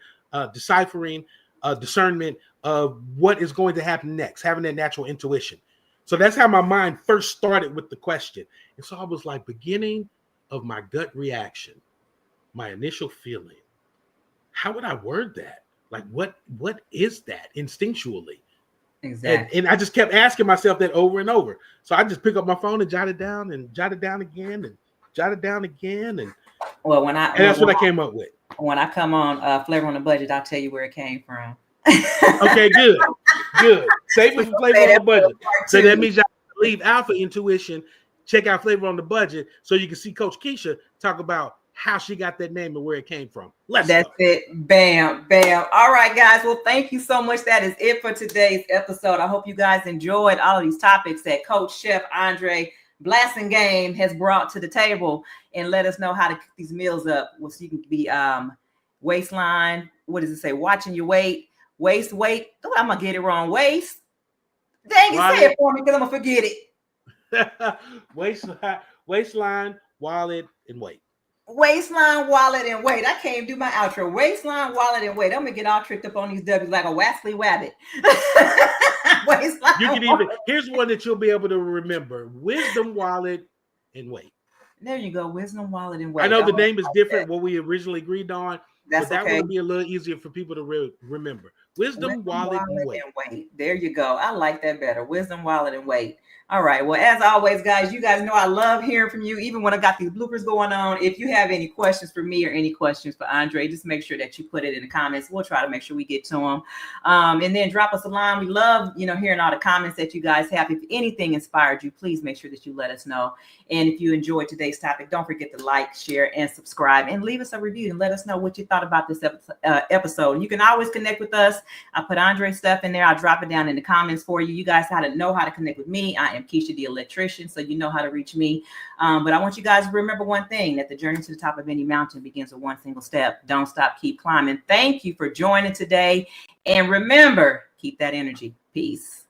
discernment of what is going to happen next, having that natural intuition. So that's how my mind first started with the question. And so I was like, beginning of my gut reaction, my initial feeling. How would I word that? Like, what is that instinctually? Exactly. And I just kept asking myself that over and over. So I just pick up my phone and jot it down and jot it down again and jot it down again. And that's what I came up with. When I come on Flavor on the Budget, I'll tell you where it came from. Okay, good. Save it for Flavor on the Budget. So that means y'all leave alpha intuition, check out Flavor on the Budget so you can see Coach Keisha talk about how she got that name and where it came from. That's it. Bam. All right, guys. Well, thank you so much. That is it for today's episode. I hope you guys enjoyed all of these topics that Coach Chef Dre Blas and Game has brought to the table, and let us know how to cook these meals up. So you can be waistline. What does it say? Watching your weight. Waist weight. Oh, I'm gonna get it wrong. Waist. Dang it, say it for me because I'm gonna forget it. Waistline, wallet, and weight. Waistline, wallet, and weight. I can't even do my outro. Waistline, wallet, and weight. I'm gonna get all tricked up on these W's like a Wasley Wabbit. Waistline. You can even. Here's one that you'll be able to remember: wisdom, wallet, and weight. There you go. Wisdom, wallet, and weight. I know the name is different. What we originally agreed on. But that would be a little easier for people to remember. Wisdom, wallet, and weight. There you go. I like that better. Wisdom, wallet, and weight. All right. Well, as always, guys, you guys know I love hearing from you, even when I got these bloopers going on. If you have any questions for me or any questions for Andre, just make sure that you put it in the comments. We'll try to make sure we get to them. And then drop us a line. We love, hearing all the comments that you guys have. If anything inspired you, please make sure that you let us know. And if you enjoyed today's topic, don't forget to like, share, and subscribe, and leave us a review and let us know what you thought about this episode. You can always connect with us. I put Andre's stuff in there. I'll drop it down in the comments for you. You guys know how to connect with me. I am Keisha the electrician, so you know how to reach me. But I want you guys to remember one thing, that the journey to the top of any mountain begins with one single step. Don't stop, keep climbing. Thank you for joining today. And remember, keep that energy. Peace.